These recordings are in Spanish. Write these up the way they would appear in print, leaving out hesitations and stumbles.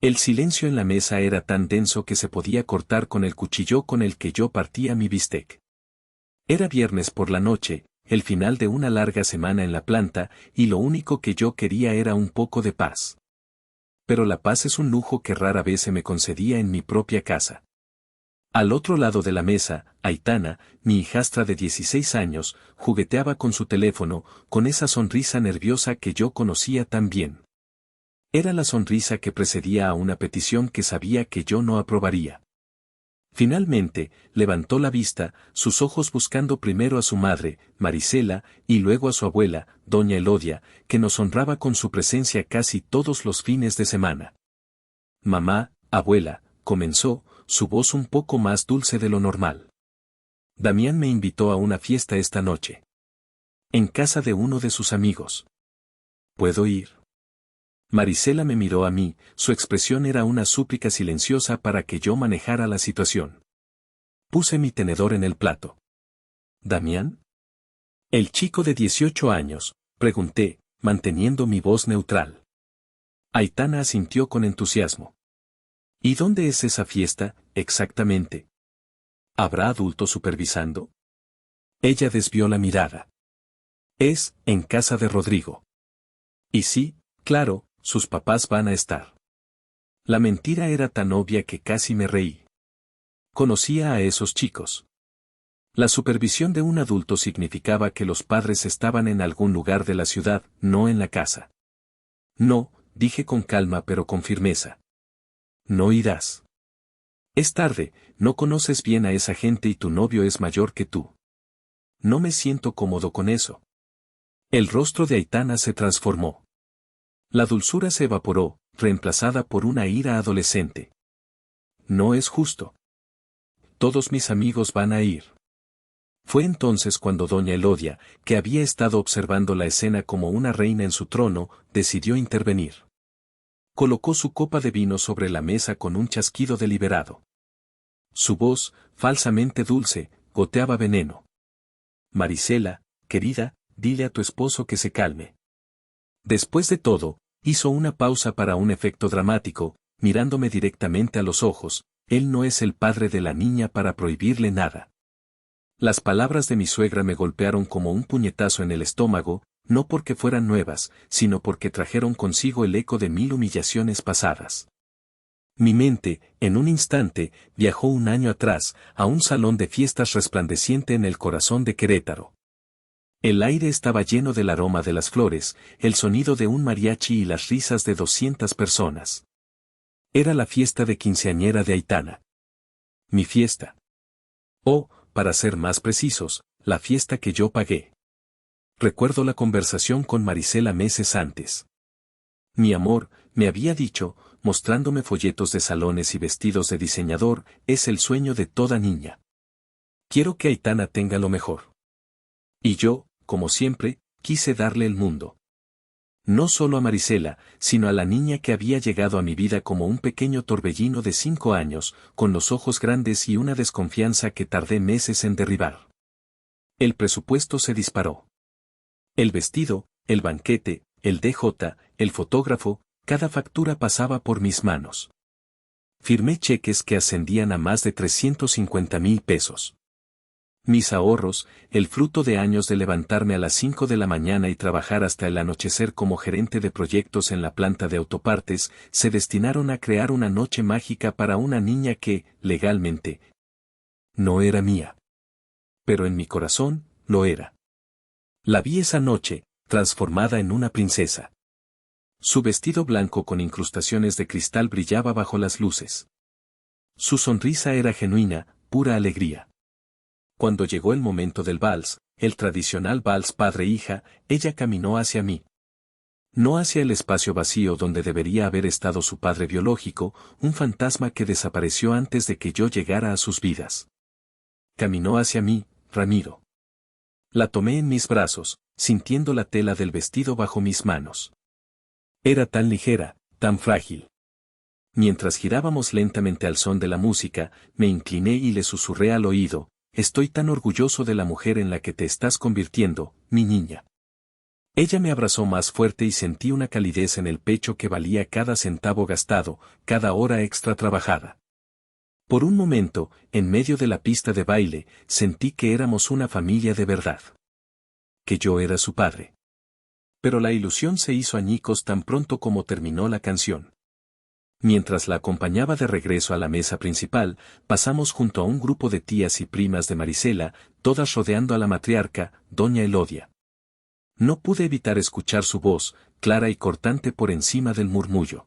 El silencio en la mesa era tan denso que se podía cortar con el cuchillo con el que yo partía mi bistec. Era viernes por la noche, el final de una larga semana en la planta, y lo único que yo quería era un poco de paz. Pero la paz es un lujo que rara vez se me concedía en mi propia casa. Al otro lado de la mesa, Aitana, mi hijastra de 16 años, jugueteaba con su teléfono, con esa sonrisa nerviosa que yo conocía tan bien. Era la sonrisa que precedía a una petición que sabía que yo no aprobaría. Finalmente, levantó la vista, sus ojos buscando primero a su madre, Marisela, y luego a su abuela, doña Elodia, que nos honraba con su presencia casi todos los fines de semana. Mamá, abuela, comenzó, su voz un poco más dulce de lo normal. Damián me invitó a una fiesta esta noche. En casa de uno de sus amigos. ¿Puedo ir? Marisela me miró a mí, su expresión era una súplica silenciosa para que yo manejara la situación. Puse mi tenedor en el plato. ¿Damián? El chico de 18 años, pregunté, manteniendo mi voz neutral. Aitana asintió con entusiasmo. ¿Y dónde es esa fiesta, exactamente? ¿Habrá adultos supervisando? Ella desvió la mirada. Es, en casa de Rodrigo. Y sí, claro, sus papás van a estar. La mentira era tan obvia que casi me reí. Conocía a esos chicos. La supervisión de un adulto significaba que los padres estaban en algún lugar de la ciudad, no en la casa. No, dije con calma pero con firmeza. No irás. Es tarde, no conoces bien a esa gente y tu novio es mayor que tú. No me siento cómodo con eso. El rostro de Aitana se transformó. La dulzura se evaporó, reemplazada por una ira adolescente. No es justo. Todos mis amigos van a ir. Fue entonces cuando doña Elodia, que había estado observando la escena como una reina en su trono, decidió intervenir. Colocó su copa de vino sobre la mesa con un chasquido deliberado. Su voz, falsamente dulce, goteaba veneno. Marisela, querida, dile a tu esposo que se calme. Después de todo, hizo una pausa para un efecto dramático, mirándome directamente a los ojos, él no es el padre de la niña para prohibirle nada. Las palabras de mi suegra me golpearon como un puñetazo en el estómago, no porque fueran nuevas, sino porque trajeron consigo el eco de 1000 humillaciones pasadas. Mi mente, en un instante, viajó un año atrás, a un salón de fiestas resplandeciente en el corazón de Querétaro. El aire estaba lleno del aroma de las flores, el sonido de un mariachi y las risas de 200 personas. Era la fiesta de quinceañera de Aitana. Mi fiesta. O, para ser más precisos, la fiesta que yo pagué. Recuerdo la conversación con Marisela meses antes. Mi amor, me había dicho, mostrándome folletos de salones y vestidos de diseñador, es el sueño de toda niña. Quiero que Aitana tenga lo mejor. Y yo, como siempre, quise darle el mundo. No solo a Marisela, sino a la niña que había llegado a mi vida como un pequeño torbellino de 5 años, con los ojos grandes y una desconfianza que tardé meses en derribar. El presupuesto se disparó. El vestido, el banquete, el DJ, el fotógrafo, cada factura pasaba por mis manos. Firmé cheques que ascendían a más de 350,000 pesos. Mis ahorros, el fruto de años de levantarme a las 5 de la mañana y trabajar hasta el anochecer como gerente de proyectos en la planta de autopartes, se destinaron a crear una noche mágica para una niña que, legalmente, no era mía. Pero en mi corazón, lo era. La vi esa noche, transformada en una princesa. Su vestido blanco con incrustaciones de cristal brillaba bajo las luces. Su sonrisa era genuina, pura alegría. Cuando llegó el momento del vals, el tradicional vals padre-hija, ella caminó hacia mí. No hacia el espacio vacío donde debería haber estado su padre biológico, un fantasma que desapareció antes de que yo llegara a sus vidas. Caminó hacia mí, Ramiro. La tomé en mis brazos, sintiendo la tela del vestido bajo mis manos. Era tan ligera, tan frágil. Mientras girábamos lentamente al son de la música, me incliné y le susurré al oído, estoy tan orgulloso de la mujer en la que te estás convirtiendo, mi niña. Ella me abrazó más fuerte y sentí una calidez en el pecho que valía cada centavo gastado, cada hora extra trabajada. Por un momento, en medio de la pista de baile, sentí que éramos una familia de verdad. Que yo era su padre. Pero la ilusión se hizo añicos tan pronto como terminó la canción. Mientras la acompañaba de regreso a la mesa principal, pasamos junto a un grupo de tías y primas de Marisela, todas rodeando a la matriarca, doña Elodia. No pude evitar escuchar su voz, clara y cortante por encima del murmullo.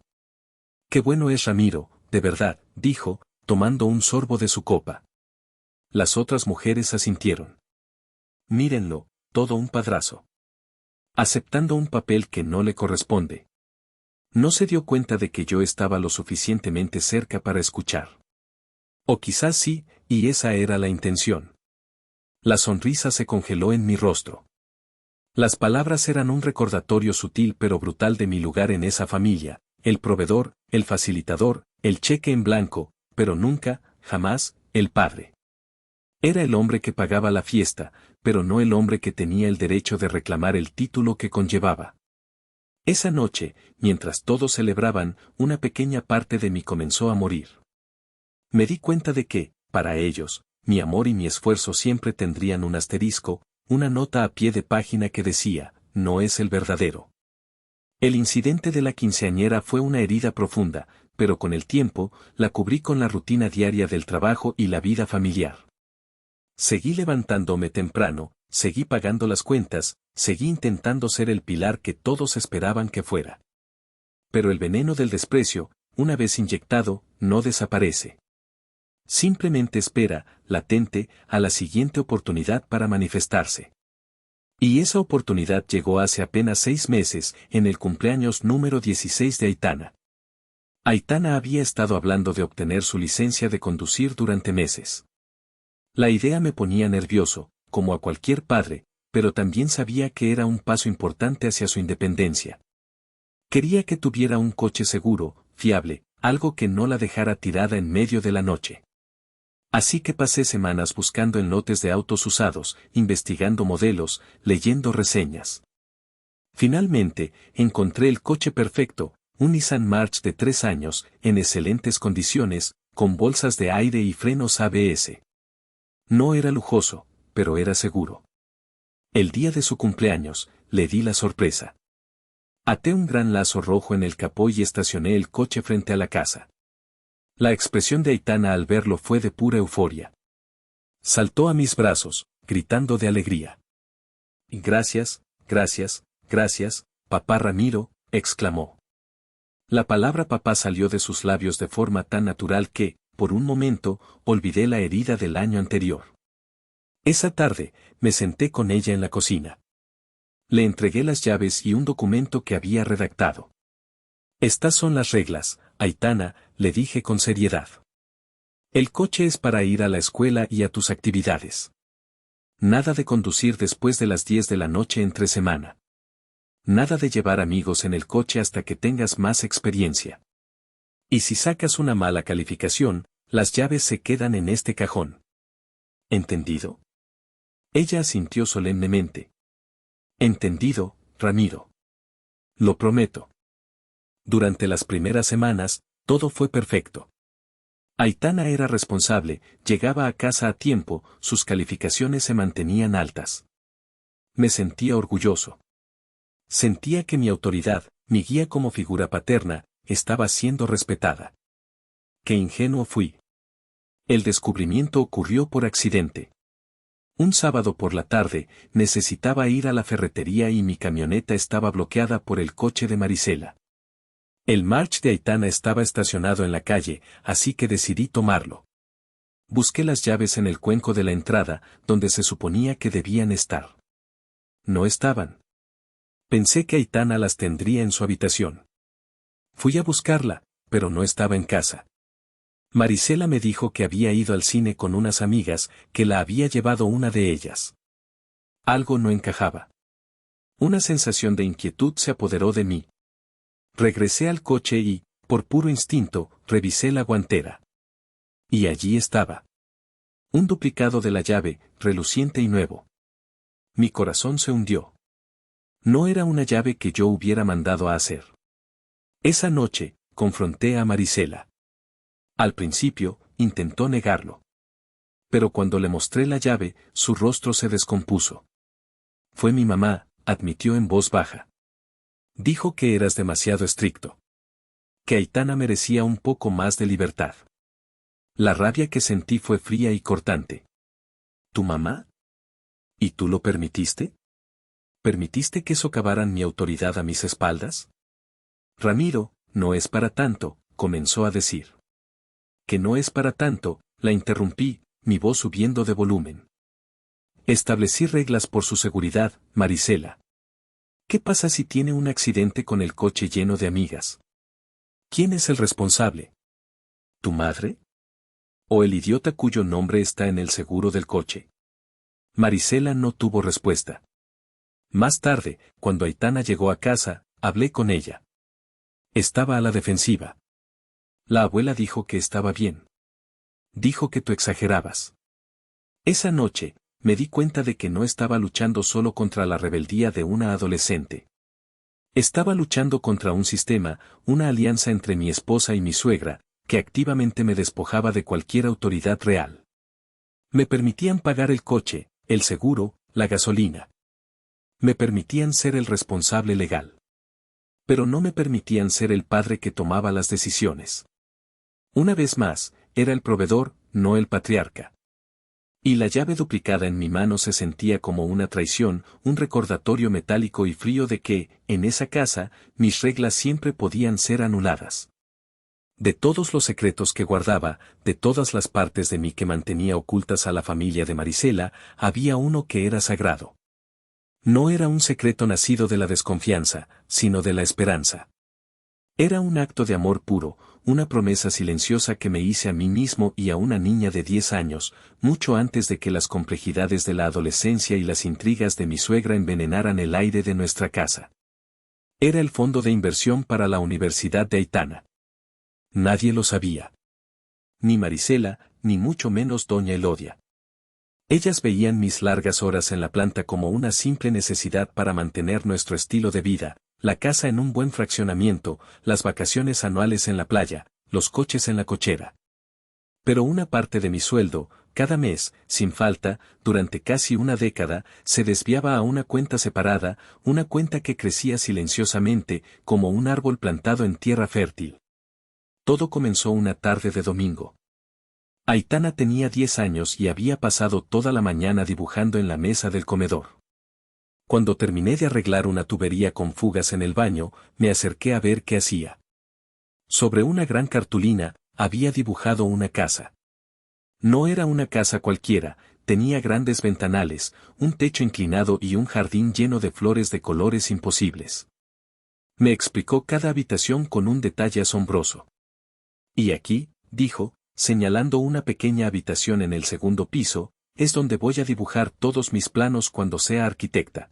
«Qué bueno es Ramiro, de verdad», dijo, tomando un sorbo de su copa. Las otras mujeres asintieron. «Mírenlo, todo un padrazo. Aceptando un papel que no le corresponde». No se dio cuenta de que yo estaba lo suficientemente cerca para escuchar. O quizás sí, y esa era la intención. La sonrisa se congeló en mi rostro. Las palabras eran un recordatorio sutil pero brutal de mi lugar en esa familia, el proveedor, el facilitador, el cheque en blanco, pero nunca, jamás, el padre. Era el hombre que pagaba la fiesta, pero no el hombre que tenía el derecho de reclamar el título que conllevaba. Esa noche, mientras todos celebraban, una pequeña parte de mí comenzó a morir. Me di cuenta de que, para ellos, mi amor y mi esfuerzo siempre tendrían un asterisco, una nota a pie de página que decía, no es el verdadero. El incidente de la quinceañera fue una herida profunda, pero con el tiempo, la cubrí con la rutina diaria del trabajo y la vida familiar. Seguí levantándome temprano, seguí pagando las cuentas, seguí intentando ser el pilar que todos esperaban que fuera. Pero el veneno del desprecio, una vez inyectado, no desaparece. Simplemente espera, latente, a la siguiente oportunidad para manifestarse. Y esa oportunidad llegó hace apenas 6 meses, en el cumpleaños número 16 de Aitana. Aitana había estado hablando de obtener su licencia de conducir durante meses. La idea me ponía nervioso, como a cualquier padre, pero también sabía que era un paso importante hacia su independencia. Quería que tuviera un coche seguro, fiable, algo que no la dejara tirada en medio de la noche. Así que pasé semanas buscando en lotes de autos usados, investigando modelos, leyendo reseñas. Finalmente, encontré el coche perfecto, un Nissan March de 3 años, en excelentes condiciones, con bolsas de aire y frenos ABS. No era lujoso, pero era seguro. El día de su cumpleaños, le di la sorpresa. Até un gran lazo rojo en el capó y estacioné el coche frente a la casa. La expresión de Aitana al verlo fue de pura euforia. Saltó a mis brazos, gritando de alegría. «Gracias, gracias, gracias, papá Ramiro», exclamó. La palabra papá salió de sus labios de forma tan natural que, por un momento, olvidé la herida del año anterior. Esa tarde, me senté con ella en la cocina. Le entregué las llaves y un documento que había redactado. «Estas son las reglas, Aitana», le dije con seriedad. «El coche es para ir a la escuela y a tus actividades. Nada de conducir después de las 10 de la noche entre semana. Nada de llevar amigos en el coche hasta que tengas más experiencia. Y si sacas una mala calificación, las llaves se quedan en este cajón. ¿Entendido?». Ella asintió solemnemente. «Entendido, Ramiro. Lo prometo». Durante las primeras semanas, todo fue perfecto. Aitana era responsable, llegaba a casa a tiempo, sus calificaciones se mantenían altas. Me sentía orgulloso. Sentía que mi autoridad, mi guía como figura paterna, estaba siendo respetada. Qué ingenuo fui. El descubrimiento ocurrió por accidente. Un sábado por la tarde, necesitaba ir a la ferretería y mi camioneta estaba bloqueada por el coche de Marisela. El March de Aitana estaba estacionado en la calle, así que decidí tomarlo. Busqué las llaves en el cuenco de la entrada, donde se suponía que debían estar. No estaban. Pensé que Aitana las tendría en su habitación. Fui a buscarla, pero no estaba en casa. Marisela me dijo que había ido al cine con unas amigas, que la había llevado una de ellas. Algo no encajaba. Una sensación de inquietud se apoderó de mí. Regresé al coche y, por puro instinto, revisé la guantera. Y allí estaba. Un duplicado de la llave, reluciente y nuevo. Mi corazón se hundió. No era una llave que yo hubiera mandado a hacer. Esa noche, confronté a Marisela. Al principio, intentó negarlo. Pero cuando le mostré la llave, su rostro se descompuso. Fue mi mamá, admitió en voz baja. Dijo que eras demasiado estricto. Que Aitana merecía un poco más de libertad. La rabia que sentí fue fría y cortante. ¿Tu mamá? ¿Y tú lo permitiste? ¿Permitiste que socavaran mi autoridad a mis espaldas? Ramiro, no es para tanto, comenzó a decir. Que no es para tanto, la interrumpí, mi voz subiendo de volumen. Establecí reglas por su seguridad, Marisela. ¿Qué pasa si tiene un accidente con el coche lleno de amigas? ¿Quién es el responsable? ¿Tu madre? ¿O el idiota cuyo nombre está en el seguro del coche? Marisela no tuvo respuesta. Más tarde, cuando Aitana llegó a casa, hablé con ella. Estaba a la defensiva. La abuela dijo que estaba bien. Dijo que tú exagerabas. Esa noche, me di cuenta de que no estaba luchando solo contra la rebeldía de una adolescente. Estaba luchando contra un sistema, una alianza entre mi esposa y mi suegra, que activamente me despojaba de cualquier autoridad real. Me permitían pagar el coche, el seguro, la gasolina. Me permitían ser el responsable legal. Pero no me permitían ser el padre que tomaba las decisiones. Una vez más, era el proveedor, no el patriarca. Y la llave duplicada en mi mano se sentía como una traición, un recordatorio metálico y frío de que, en esa casa, mis reglas siempre podían ser anuladas. De todos los secretos que guardaba, de todas las partes de mí que mantenía ocultas a la familia de Marisela, había uno que era sagrado. No era un secreto nacido de la desconfianza, sino de la esperanza. Era un acto de amor puro, una promesa silenciosa que me hice a mí mismo y a una niña de 10 años, mucho antes de que las complejidades de la adolescencia y las intrigas de mi suegra envenenaran el aire de nuestra casa. Era el fondo de inversión para la Universidad de Aitana. Nadie lo sabía. Ni Marisela, ni mucho menos doña Elodia. Ellas veían mis largas horas en la planta como una simple necesidad para mantener nuestro estilo de vida, la casa en un buen fraccionamiento, las vacaciones anuales en la playa, los coches en la cochera. Pero una parte de mi sueldo, cada mes, sin falta, durante casi una década, se desviaba a una cuenta separada, una cuenta que crecía silenciosamente, como un árbol plantado en tierra fértil. Todo comenzó una tarde de domingo. Aitana tenía 10 años y había pasado toda la mañana dibujando en la mesa del comedor. Cuando terminé de arreglar una tubería con fugas en el baño, me acerqué a ver qué hacía. Sobre una gran cartulina, había dibujado una casa. No era una casa cualquiera, tenía grandes ventanales, un techo inclinado y un jardín lleno de flores de colores imposibles. Me explicó cada habitación con un detalle asombroso. Y aquí, dijo, señalando una pequeña habitación en el segundo piso, es donde voy a dibujar todos mis planos cuando sea arquitecta.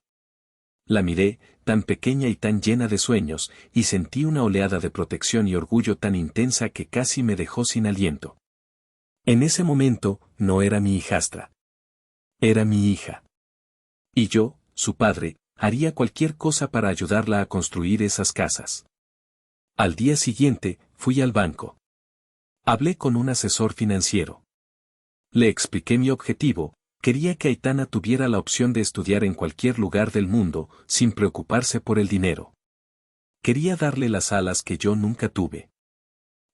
La miré, tan pequeña y tan llena de sueños, y sentí una oleada de protección y orgullo tan intensa que casi me dejó sin aliento. En ese momento, no era mi hijastra. Era mi hija. Y yo, su padre, haría cualquier cosa para ayudarla a construir esas casas. Al día siguiente, fui al banco. Hablé con un asesor financiero. Le expliqué mi objetivo, quería que Aitana tuviera la opción de estudiar en cualquier lugar del mundo, sin preocuparse por el dinero. Quería darle las alas que yo nunca tuve.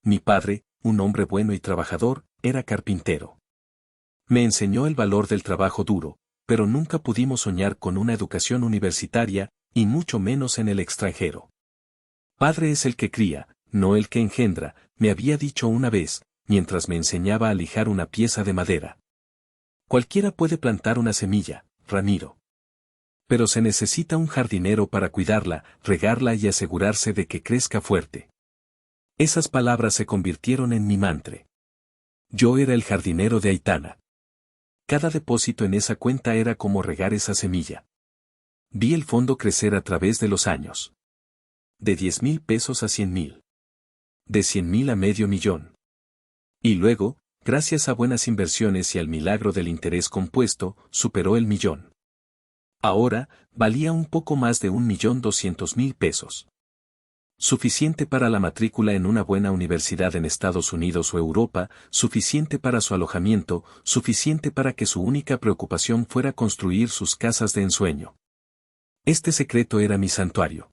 Mi padre, un hombre bueno y trabajador, era carpintero. Me enseñó el valor del trabajo duro, pero nunca pudimos soñar con una educación universitaria, y mucho menos en el extranjero. Padre es el que cría, no el que engendra, me había dicho una vez, mientras me enseñaba a lijar una pieza de madera. Cualquiera puede plantar una semilla, Ramiro. Pero se necesita un jardinero para cuidarla, regarla y asegurarse de que crezca fuerte. Esas palabras se convirtieron en mi mantra. Yo era el jardinero de Aitana. Cada depósito en esa cuenta era como regar esa semilla. Vi el fondo crecer a través de los años. De 10,000 pesos a 100,000. De 100,000 a $500,000. Y luego, gracias a buenas inversiones y al milagro del interés compuesto, superó el 1,000,000. Ahora, valía un poco más de 1.200.000 pesos. Suficiente para la matrícula en una buena universidad en Estados Unidos o Europa, suficiente para su alojamiento, suficiente para que su única preocupación fuera construir sus casas de ensueño. Este secreto era mi santuario.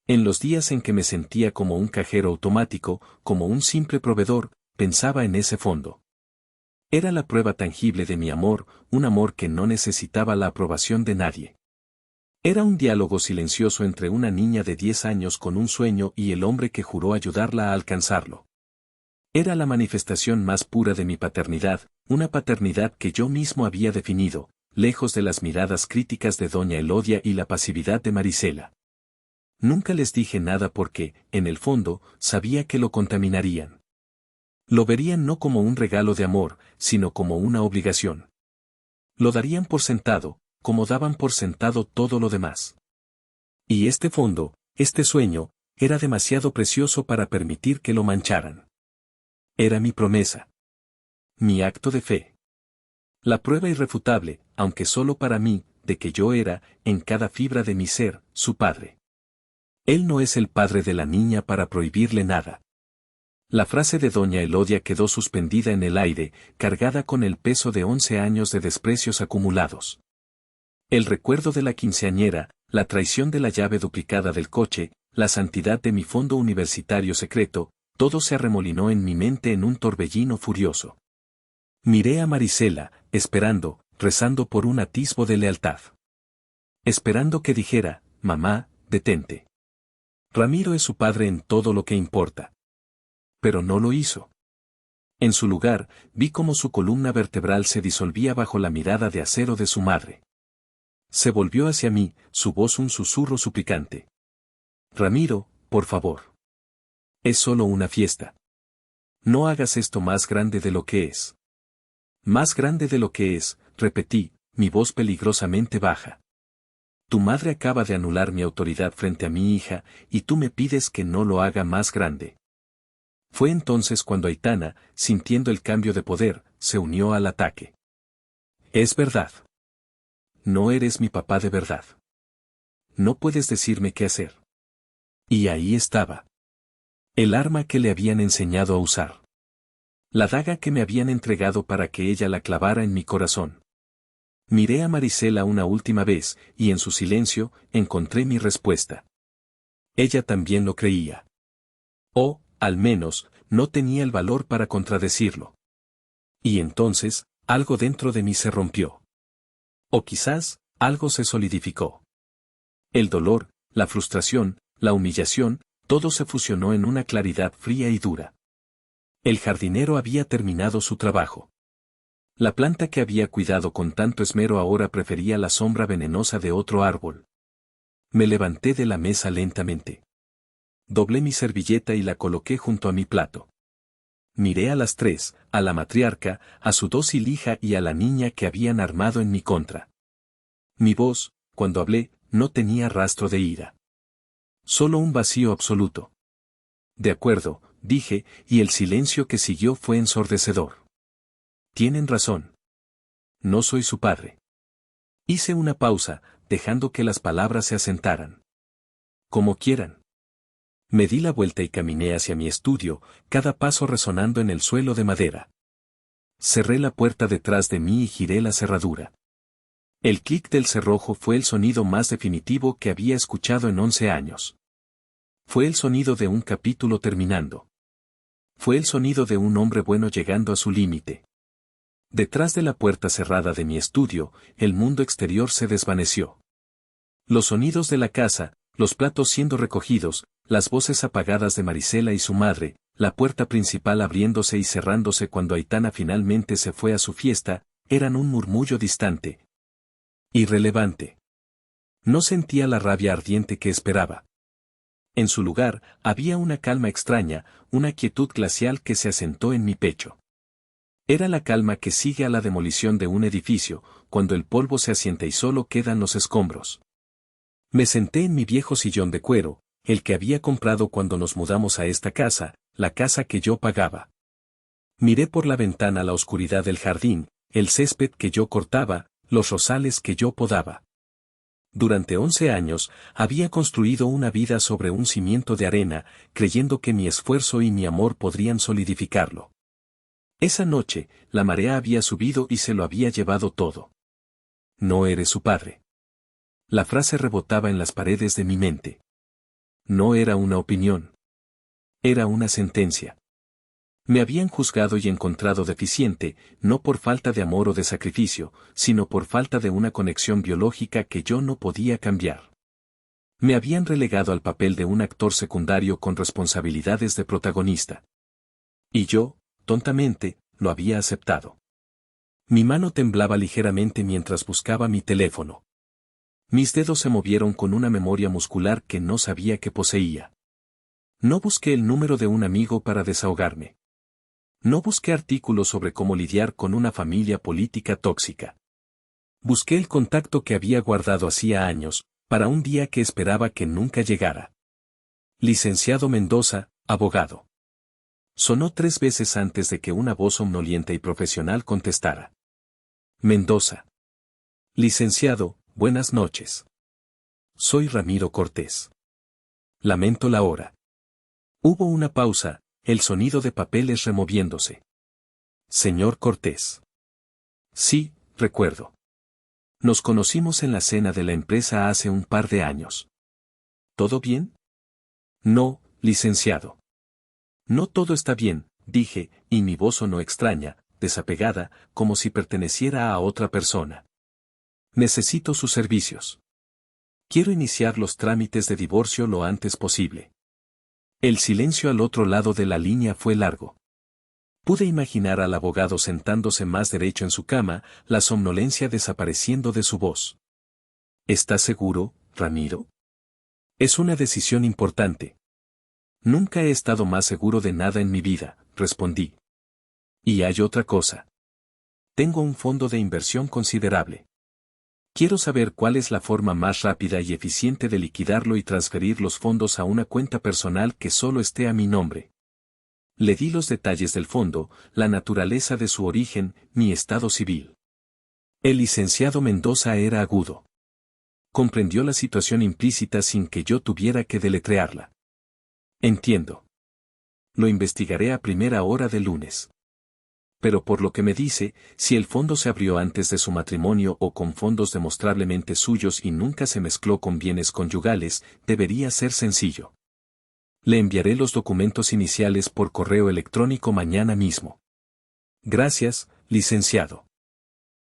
En los días en que me sentía como un cajero automático, como un simple proveedor, pensaba en ese fondo. Era la prueba tangible de mi amor, un amor que no necesitaba la aprobación de nadie. Era un diálogo silencioso entre una niña de 10 años con un sueño y el hombre que juró ayudarla a alcanzarlo. Era la manifestación más pura de mi paternidad, una paternidad que yo mismo había definido, lejos de las miradas críticas de doña Elodia y la pasividad de Marisela. Nunca les dije nada porque, en el fondo, sabía que lo contaminarían. Lo verían no como un regalo de amor, sino como una obligación. Lo darían por sentado, como daban por sentado todo lo demás. Y este fondo, este sueño, era demasiado precioso para permitir que lo mancharan. Era mi promesa. Mi acto de fe. La prueba irrefutable, aunque solo para mí, de que yo era, en cada fibra de mi ser, su padre. Él no es el padre de la niña para prohibirle nada. La frase de doña Elodia quedó suspendida en el aire, cargada con el peso de 11 años de desprecios acumulados. El recuerdo de la quinceañera, la traición de la llave duplicada del coche, la santidad de mi fondo universitario secreto, todo se arremolinó en mi mente en un torbellino furioso. Miré a Marisela, esperando, rezando por un atisbo de lealtad. Esperando que dijera, mamá, detente. Ramiro es su padre en todo lo que importa. Pero no lo hizo. En su lugar, vi cómo su columna vertebral se disolvía bajo la mirada de acero de su madre. Se volvió hacia mí, su voz un susurro suplicante. Ramiro, por favor. Es solo una fiesta. No hagas esto más grande de lo que es. Más grande de lo que es, repetí, mi voz peligrosamente baja. Tu madre acaba de anular mi autoridad frente a mi hija, y tú me pides que no lo haga más grande. Fue entonces cuando Aitana, sintiendo el cambio de poder, se unió al ataque. Es verdad. No eres mi papá de verdad. No puedes decirme qué hacer. Y ahí estaba. El arma que le habían enseñado a usar. La daga que me habían entregado para que ella la clavara en mi corazón. Miré a Marisela una última vez, y en su silencio, encontré mi respuesta. Ella también lo creía. O, al menos, no tenía el valor para contradecirlo. Y entonces, algo dentro de mí se rompió. O quizás, algo se solidificó. El dolor, la frustración, la humillación, todo se fusionó en una claridad fría y dura. El jardinero había terminado su trabajo. La planta que había cuidado con tanto esmero ahora prefería la sombra venenosa de otro árbol. Me levanté de la mesa lentamente. Doblé mi servilleta y la coloqué junto a mi plato. Miré a las tres, a la matriarca, a su dócil hija y a la niña que habían armado en mi contra. Mi voz, cuando hablé, no tenía rastro de ira. Solo un vacío absoluto. De acuerdo, dije, y el silencio que siguió fue ensordecedor. Tienen razón. No soy su padre. Hice una pausa, dejando que las palabras se asentaran. Como quieran. Me di la vuelta y caminé hacia mi estudio, cada paso resonando en el suelo de madera. Cerré la puerta detrás de mí y giré la cerradura. El clic del cerrojo fue el sonido más definitivo que había escuchado en 11 años. Fue el sonido de un capítulo terminando. Fue el sonido de un hombre bueno llegando a su límite. Detrás de la puerta cerrada de mi estudio, el mundo exterior se desvaneció. Los sonidos de la casa, los platos siendo recogidos, las voces apagadas de Marisela y su madre, la puerta principal abriéndose y cerrándose cuando Aitana finalmente se fue a su fiesta, eran un murmullo distante. Irrelevante. No sentía la rabia ardiente que esperaba. En su lugar, había una calma extraña, una quietud glacial que se asentó en mi pecho. Era la calma que sigue a la demolición de un edificio, cuando el polvo se asienta y solo quedan los escombros. Me senté en mi viejo sillón de cuero, el que había comprado cuando nos mudamos a esta casa, la casa que yo pagaba. Miré por la ventana la oscuridad del jardín, el césped que yo cortaba, los rosales que yo podaba. Durante 11 años, había construido una vida sobre un cimiento de arena, creyendo que mi esfuerzo y mi amor podrían solidificarlo. Esa noche, la marea había subido y se lo había llevado todo. No eres su padre. La frase rebotaba en las paredes de mi mente. No era una opinión. Era una sentencia. Me habían juzgado y encontrado deficiente, no por falta de amor o de sacrificio, sino por falta de una conexión biológica que yo no podía cambiar. Me habían relegado al papel de un actor secundario con responsabilidades de protagonista. Y yo, tontamente, lo había aceptado. Mi mano temblaba ligeramente mientras buscaba mi teléfono. Mis dedos se movieron con una memoria muscular que no sabía que poseía. No busqué el número de un amigo para desahogarme. No busqué artículos sobre cómo lidiar con una familia política tóxica. Busqué el contacto que había guardado hacía años, para un día que esperaba que nunca llegara. Licenciado Mendoza, abogado. Sonó 3 veces antes de que una voz somnolienta y profesional contestara. Mendoza. Licenciado, buenas noches. Soy Ramiro Cortés. Lamento la hora. Hubo una pausa, el sonido de papeles removiéndose. Señor Cortés. Sí, recuerdo. Nos conocimos en la cena de la empresa hace un par de años. ¿Todo bien? No, licenciado. No todo está bien, dije, y mi voz sonó extraña, desapegada, como si perteneciera a otra persona. Necesito sus servicios. Quiero iniciar los trámites de divorcio lo antes posible. El silencio al otro lado de la línea fue largo. Pude imaginar al abogado sentándose más derecho en su cama, la somnolencia desapareciendo de su voz. ¿Estás seguro, Ramiro? Es una decisión importante. Nunca he estado más seguro de nada en mi vida, respondí. Y hay otra cosa. Tengo un fondo de inversión considerable. Quiero saber cuál es la forma más rápida y eficiente de liquidarlo y transferir los fondos a una cuenta personal que solo esté a mi nombre. Le di los detalles del fondo, la naturaleza de su origen, mi estado civil. El licenciado Mendoza era agudo. Comprendió la situación implícita sin que yo tuviera que deletrearla. Entiendo. Lo investigaré a primera hora de lunes. Pero por lo que me dice, si el fondo se abrió antes de su matrimonio o con fondos demostrablemente suyos y nunca se mezcló con bienes conyugales, debería ser sencillo. Le enviaré los documentos iniciales por correo electrónico mañana mismo. Gracias, licenciado.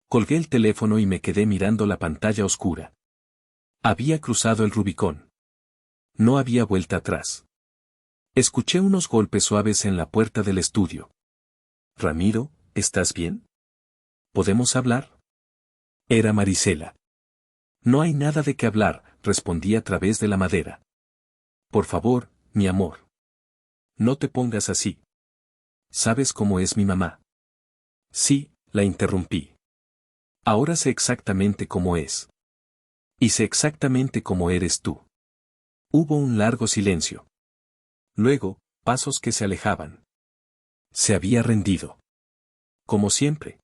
Colgué el teléfono y me quedé mirando la pantalla oscura. Había cruzado el Rubicón. No había vuelta atrás. Escuché unos golpes suaves en la puerta del estudio. Ramiro, ¿estás bien? ¿Podemos hablar? Era Marisela. No hay nada de qué hablar, respondí a través de la madera. Por favor, mi amor. No te pongas así. ¿Sabes cómo es mi mamá? Sí, la interrumpí. Ahora sé exactamente cómo es. Y sé exactamente cómo eres tú. Hubo un largo silencio. Luego, pasos que se alejaban. Se había rendido. Como siempre.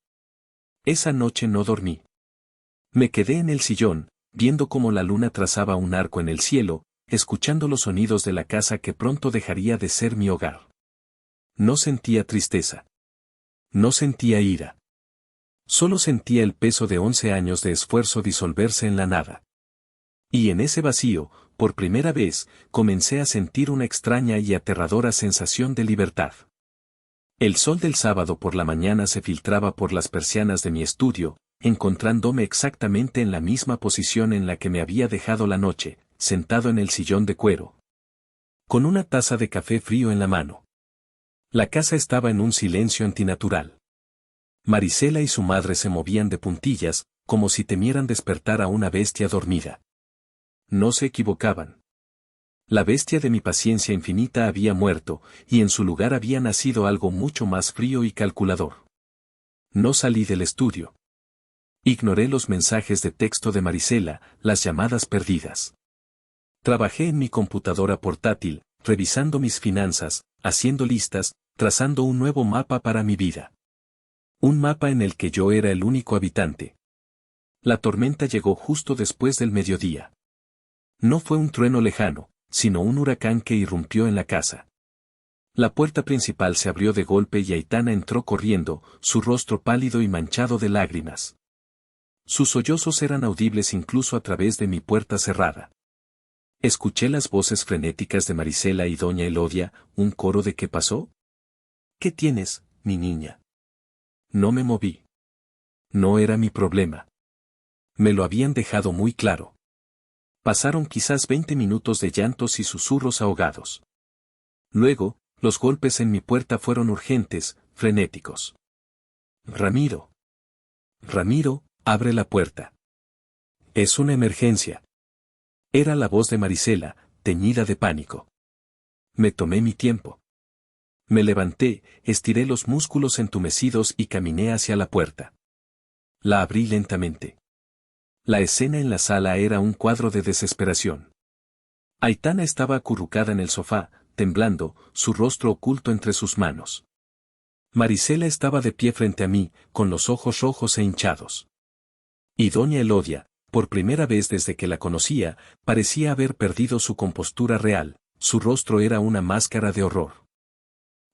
Esa noche no dormí. Me quedé en el sillón, viendo cómo la luna trazaba un arco en el cielo, escuchando los sonidos de la casa que pronto dejaría de ser mi hogar. No sentía tristeza. No sentía ira. Solo sentía el peso de 11 años de esfuerzo disolverse en la nada. Y en ese vacío, por primera vez, comencé a sentir una extraña y aterradora sensación de libertad. El sol del sábado por la mañana se filtraba por las persianas de mi estudio, encontrándome exactamente en la misma posición en la que me había dejado la noche, sentado en el sillón de cuero, con una taza de café frío en la mano. La casa estaba en un silencio antinatural. Marisela y su madre se movían de puntillas, como si temieran despertar a una bestia dormida. No se equivocaban. La bestia de mi paciencia infinita había muerto, y en su lugar había nacido algo mucho más frío y calculador. No salí del estudio. Ignoré los mensajes de texto de Marisela, las llamadas perdidas. Trabajé en mi computadora portátil, revisando mis finanzas, haciendo listas, trazando un nuevo mapa para mi vida. Un mapa en el que yo era el único habitante. La tormenta llegó justo después del mediodía. No fue un trueno lejano, sino un huracán que irrumpió en la casa. La puerta principal se abrió de golpe y Aitana entró corriendo, su rostro pálido y manchado de lágrimas. Sus sollozos eran audibles incluso a través de mi puerta cerrada. Escuché las voces frenéticas de Marisela y doña Elodia, un coro de ¿qué pasó? ¿Qué tienes, mi niña? No me moví. No era mi problema. Me lo habían dejado muy claro. Pasaron quizás 20 minutos de llantos y susurros ahogados. Luego, los golpes en mi puerta fueron urgentes, frenéticos. Ramiro. Ramiro, abre la puerta. Es una emergencia. Era la voz de Marisela, teñida de pánico. Me tomé mi tiempo. Me levanté, estiré los músculos entumecidos y caminé hacia la puerta. La abrí lentamente. La escena en la sala era un cuadro de desesperación. Aitana estaba acurrucada en el sofá, temblando, su rostro oculto entre sus manos. Marisela estaba de pie frente a mí, con los ojos rojos e hinchados. Y doña Elodia, por primera vez desde que la conocía, parecía haber perdido su compostura real, su rostro era una máscara de horror.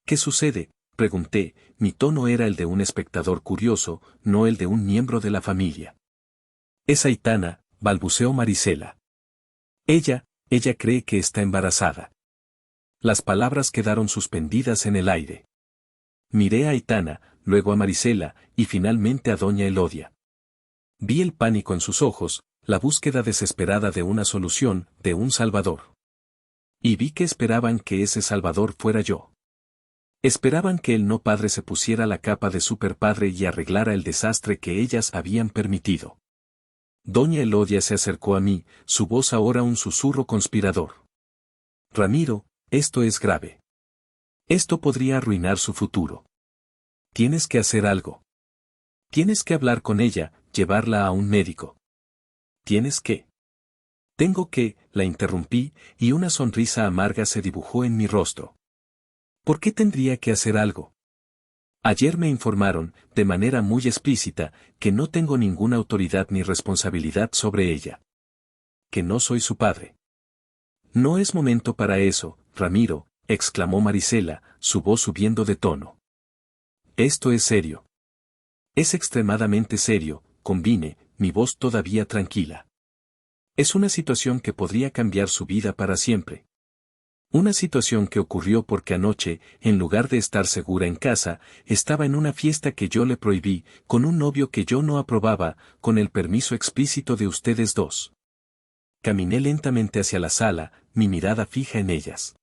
¿Qué sucede?, pregunté, mi tono era el de un espectador curioso, no el de un miembro de la familia. Es Aitana, balbuceó Marisela. Ella cree que está embarazada. Las palabras quedaron suspendidas en el aire. Miré a Aitana, luego a Marisela, y finalmente a doña Elodia. Vi el pánico en sus ojos, la búsqueda desesperada de una solución, de un salvador. Y vi que esperaban que ese salvador fuera yo. Esperaban que el no padre se pusiera la capa de superpadre y arreglara el desastre que ellas habían permitido. Doña Elodia se acercó a mí, su voz ahora un susurro conspirador. Ramiro, esto es grave. Esto podría arruinar su futuro. Tienes que hacer algo. Tienes que hablar con ella, llevarla a un médico. Tienes que. Tengo que, la interrumpí, y una sonrisa amarga se dibujó en mi rostro. ¿Por qué tendría que hacer algo? Ayer me informaron, de manera muy explícita, que no tengo ninguna autoridad ni responsabilidad sobre ella. Que no soy su padre. No es momento para eso, Ramiro, exclamó Marisela, su voz subiendo de tono. Esto es serio. Es extremadamente serio, convine, mi voz todavía tranquila. Es una situación que podría cambiar su vida para siempre. Una situación que ocurrió porque anoche, en lugar de estar segura en casa, estaba en una fiesta que yo le prohibí, con un novio que yo no aprobaba, con el permiso explícito de ustedes dos. Caminé lentamente hacia la sala, mi mirada fija en ellas.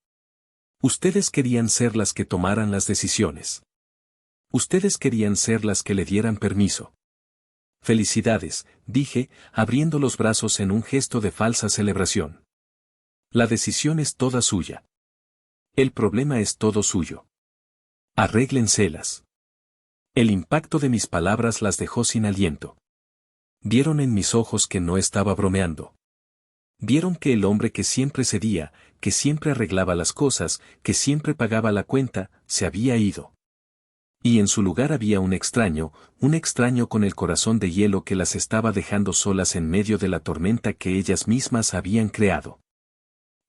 Ustedes querían ser las que tomaran las decisiones. Ustedes querían ser las que le dieran permiso. Felicidades, dije, abriendo los brazos en un gesto de falsa celebración. La decisión es toda suya. El problema es todo suyo. Arréglenselas. El impacto de mis palabras las dejó sin aliento. Vieron en mis ojos que no estaba bromeando. Vieron que el hombre que siempre cedía, que siempre arreglaba las cosas, que siempre pagaba la cuenta, se había ido. Y en su lugar había un extraño con el corazón de hielo que las estaba dejando solas en medio de la tormenta que ellas mismas habían creado.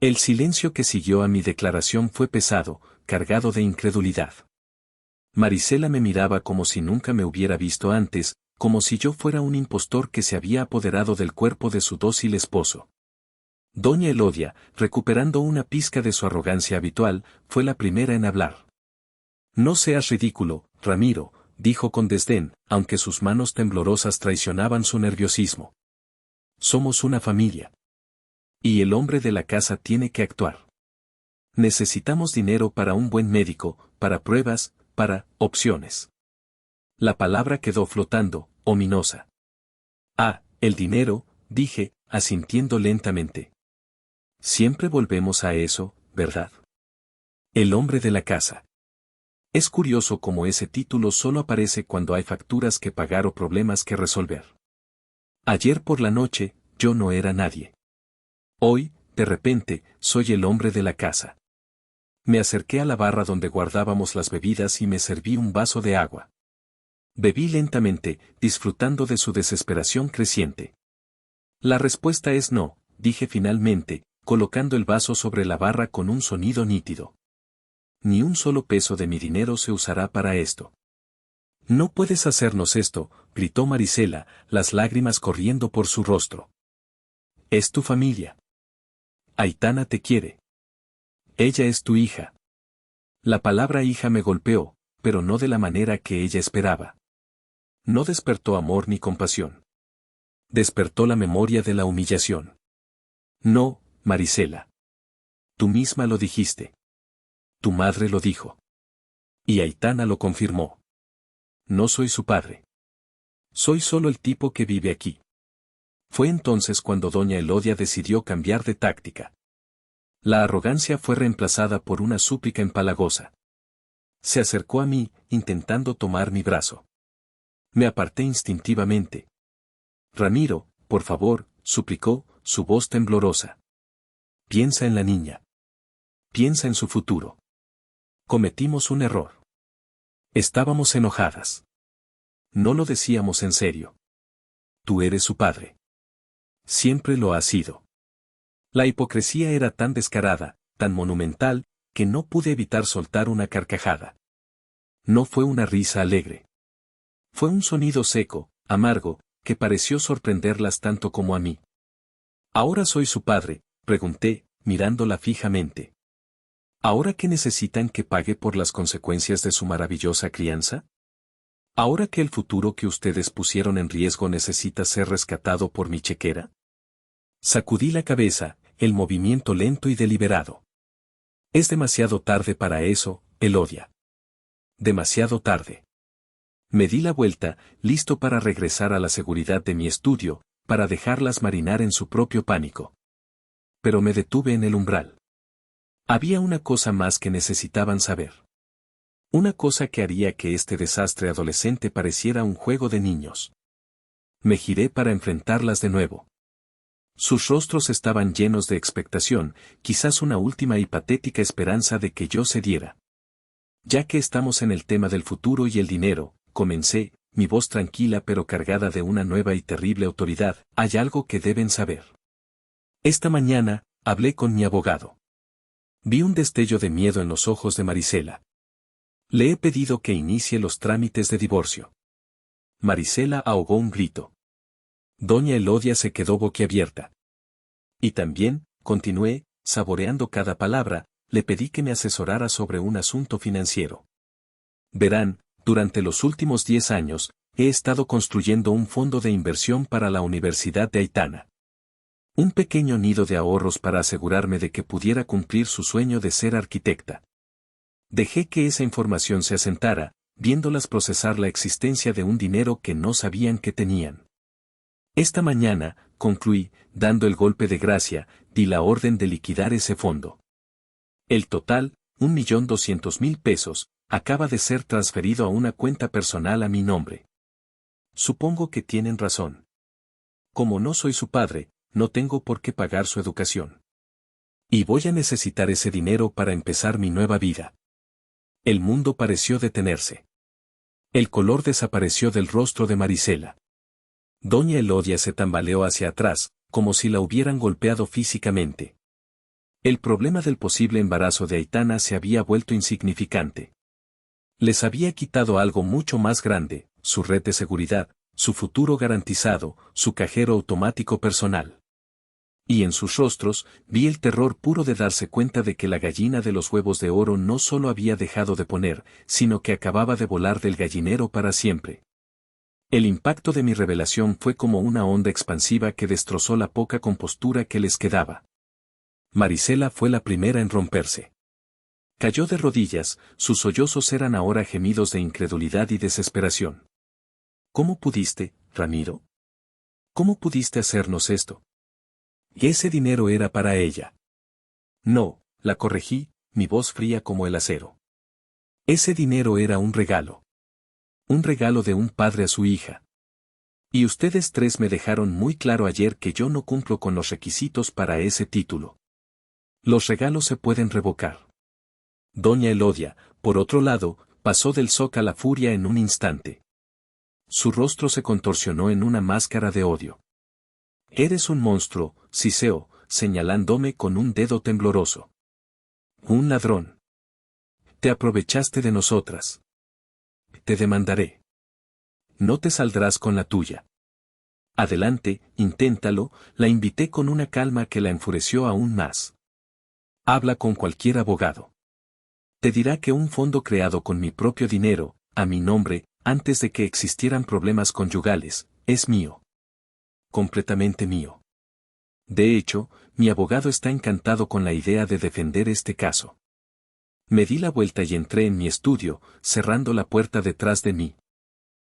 El silencio que siguió a mi declaración fue pesado, cargado de incredulidad. Marisela me miraba como si nunca me hubiera visto antes, como si yo fuera un impostor que se había apoderado del cuerpo de su dócil esposo. Doña Elodia, recuperando una pizca de su arrogancia habitual, fue la primera en hablar. No seas ridículo, Ramiro, dijo con desdén, aunque sus manos temblorosas traicionaban su nerviosismo. Somos una familia. Y el hombre de la casa tiene que actuar. Necesitamos dinero para un buen médico, para pruebas, para opciones. La palabra quedó flotando, ominosa. Ah, el dinero, dije, asintiendo lentamente. Siempre volvemos a eso, ¿verdad? El hombre de la casa. Es curioso cómo ese título solo aparece cuando hay facturas que pagar o problemas que resolver. Ayer por la noche, yo no era nadie. Hoy, de repente, soy el hombre de la casa. Me acerqué a la barra donde guardábamos las bebidas y me serví un vaso de agua. Bebí lentamente, disfrutando de su desesperación creciente. La respuesta es no, dije finalmente, colocando el vaso sobre la barra con un sonido nítido. Ni un solo peso de mi dinero se usará para esto. No puedes hacernos esto, gritó Marisela, las lágrimas corriendo por su rostro. Es tu familia. Aitana te quiere. Ella es tu hija. La palabra hija me golpeó, pero no de la manera que ella esperaba. No despertó amor ni compasión. Despertó la memoria de la humillación. No, Marisela. Tú misma lo dijiste. Tu madre lo dijo. Y Aitana lo confirmó. No soy su padre. Soy solo el tipo que vive aquí. Fue entonces cuando doña Elodia decidió cambiar de táctica. La arrogancia fue reemplazada por una súplica empalagosa. Se acercó a mí, intentando tomar mi brazo. Me aparté instintivamente. Ramiro, por favor, suplicó, su voz temblorosa. Piensa en la niña. Piensa en su futuro. Cometimos un error. Estábamos enojadas. No lo decíamos en serio. Tú eres su padre. Siempre lo has sido. La hipocresía era tan descarada, tan monumental, que no pude evitar soltar una carcajada. No fue una risa alegre. Fue un sonido seco, amargo, que pareció sorprenderlas tanto como a mí. ¿Ahora soy su padre?, pregunté, mirándola fijamente. ¿Ahora qué necesitan que pague por las consecuencias de su maravillosa crianza? ¿Ahora que el futuro que ustedes pusieron en riesgo necesita ser rescatado por mi chequera? Sacudí la cabeza, el movimiento lento y deliberado. Es demasiado tarde para eso, Elodia. Demasiado tarde. Me di la vuelta, listo para regresar a la seguridad de mi estudio, para dejarlas marinar en su propio pánico. Pero me detuve en el umbral. Había una cosa más que necesitaban saber. Una cosa que haría que este desastre adolescente pareciera un juego de niños. Me giré para enfrentarlas de nuevo. Sus rostros estaban llenos de expectación, quizás una última y patética esperanza de que yo cediera. Ya que estamos en el tema del futuro y el dinero, comencé, mi voz tranquila pero cargada de una nueva y terrible autoridad, hay algo que deben saber. Esta mañana, hablé con mi abogado. Vi un destello de miedo en los ojos de Marisela. Le he pedido que inicie los trámites de divorcio. Marisela ahogó un grito. Doña Elodia se quedó boquiabierta. Y también, continué, saboreando cada palabra, le pedí que me asesorara sobre un asunto financiero. Verán, durante los últimos 10 años, he estado construyendo un fondo de inversión para la Universidad de Aitana. Un pequeño nido de ahorros para asegurarme de que pudiera cumplir su sueño de ser arquitecta. Dejé que esa información se asentara, viéndolas procesar la existencia de un dinero que no sabían que tenían. Esta mañana, concluí, dando el golpe de gracia, di la orden de liquidar ese fondo. El total, 1.200.000 pesos, acaba de ser transferido a una cuenta personal a mi nombre. Supongo que tienen razón. Como no soy su padre, no tengo por qué pagar su educación. Y voy a necesitar ese dinero para empezar mi nueva vida. El mundo pareció detenerse. El color desapareció del rostro de Marisela. Doña Elodia se tambaleó hacia atrás, como si la hubieran golpeado físicamente. El problema del posible embarazo de Aitana se había vuelto insignificante. Les había quitado algo mucho más grande, su red de seguridad, su futuro garantizado, su cajero automático personal. Y en sus rostros, vi el terror puro de darse cuenta de que la gallina de los huevos de oro no solo había dejado de poner, sino que acababa de volar del gallinero para siempre. El impacto de mi revelación fue como una onda expansiva que destrozó la poca compostura que les quedaba. Marisela fue la primera en romperse. Cayó de rodillas, sus sollozos eran ahora gemidos de incredulidad y desesperación. ¿Cómo pudiste, Ramiro? ¿Cómo pudiste hacernos esto? Y ese dinero era para ella. No, la corregí, mi voz fría como el acero. Ese dinero era un regalo. Un regalo de un padre a su hija. Y ustedes tres me dejaron muy claro ayer que yo no cumplo con los requisitos para ese título. Los regalos se pueden revocar. Doña Elodia, por otro lado, pasó del shock a la furia en un instante. Su rostro se contorsionó en una máscara de odio. Eres un monstruo, Siseo, señalándome con un dedo tembloroso. Un ladrón. Te aprovechaste de nosotras. Te demandaré. No te saldrás con la tuya. Adelante, inténtalo, la invité con una calma que la enfureció aún más. Habla con cualquier abogado. Te dirá que un fondo creado con mi propio dinero, a mi nombre, antes de que existieran problemas conyugales, es mío. Completamente mío. De hecho, mi abogado está encantado con la idea de defender este caso. Me di la vuelta y entré en mi estudio, cerrando la puerta detrás de mí.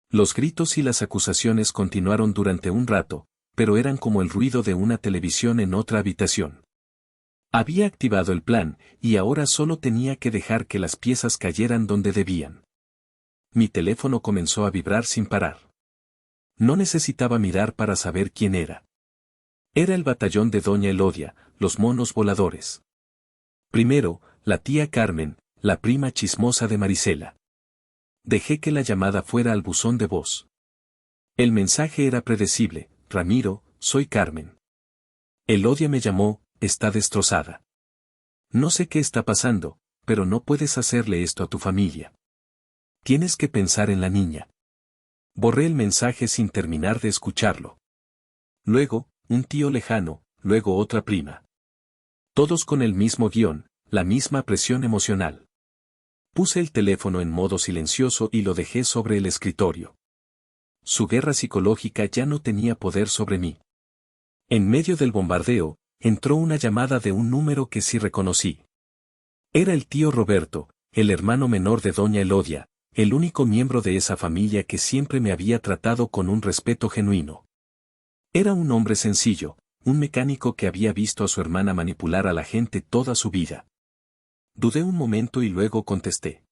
Los gritos y las acusaciones continuaron durante un rato, pero eran como el ruido de una televisión en otra habitación. Había activado el plan, y ahora solo tenía que dejar que las piezas cayeran donde debían. Mi teléfono comenzó a vibrar sin parar. No necesitaba mirar para saber quién era. Era el batallón de Doña Elodia, los monos voladores. Primero, la tía Carmen, la prima chismosa de Marisela. Dejé que la llamada fuera al buzón de voz. El mensaje era predecible: Ramiro, soy Carmen. Elodia me llamó, está destrozada. No sé qué está pasando, pero no puedes hacerle esto a tu familia. Tienes que pensar en la niña. Borré el mensaje sin terminar de escucharlo. Luego, un tío lejano, luego otra prima. Todos con el mismo guión, la misma presión emocional. Puse el teléfono en modo silencioso y lo dejé sobre el escritorio. Su guerra psicológica ya no tenía poder sobre mí. En medio del bombardeo, entró una llamada de un número que sí reconocí. Era el tío Roberto, el hermano menor de Doña Elodia, el único miembro de esa familia que siempre me había tratado con un respeto genuino. Era un hombre sencillo, un mecánico que había visto a su hermana manipular a la gente toda su vida. Dudé un momento y luego contesté.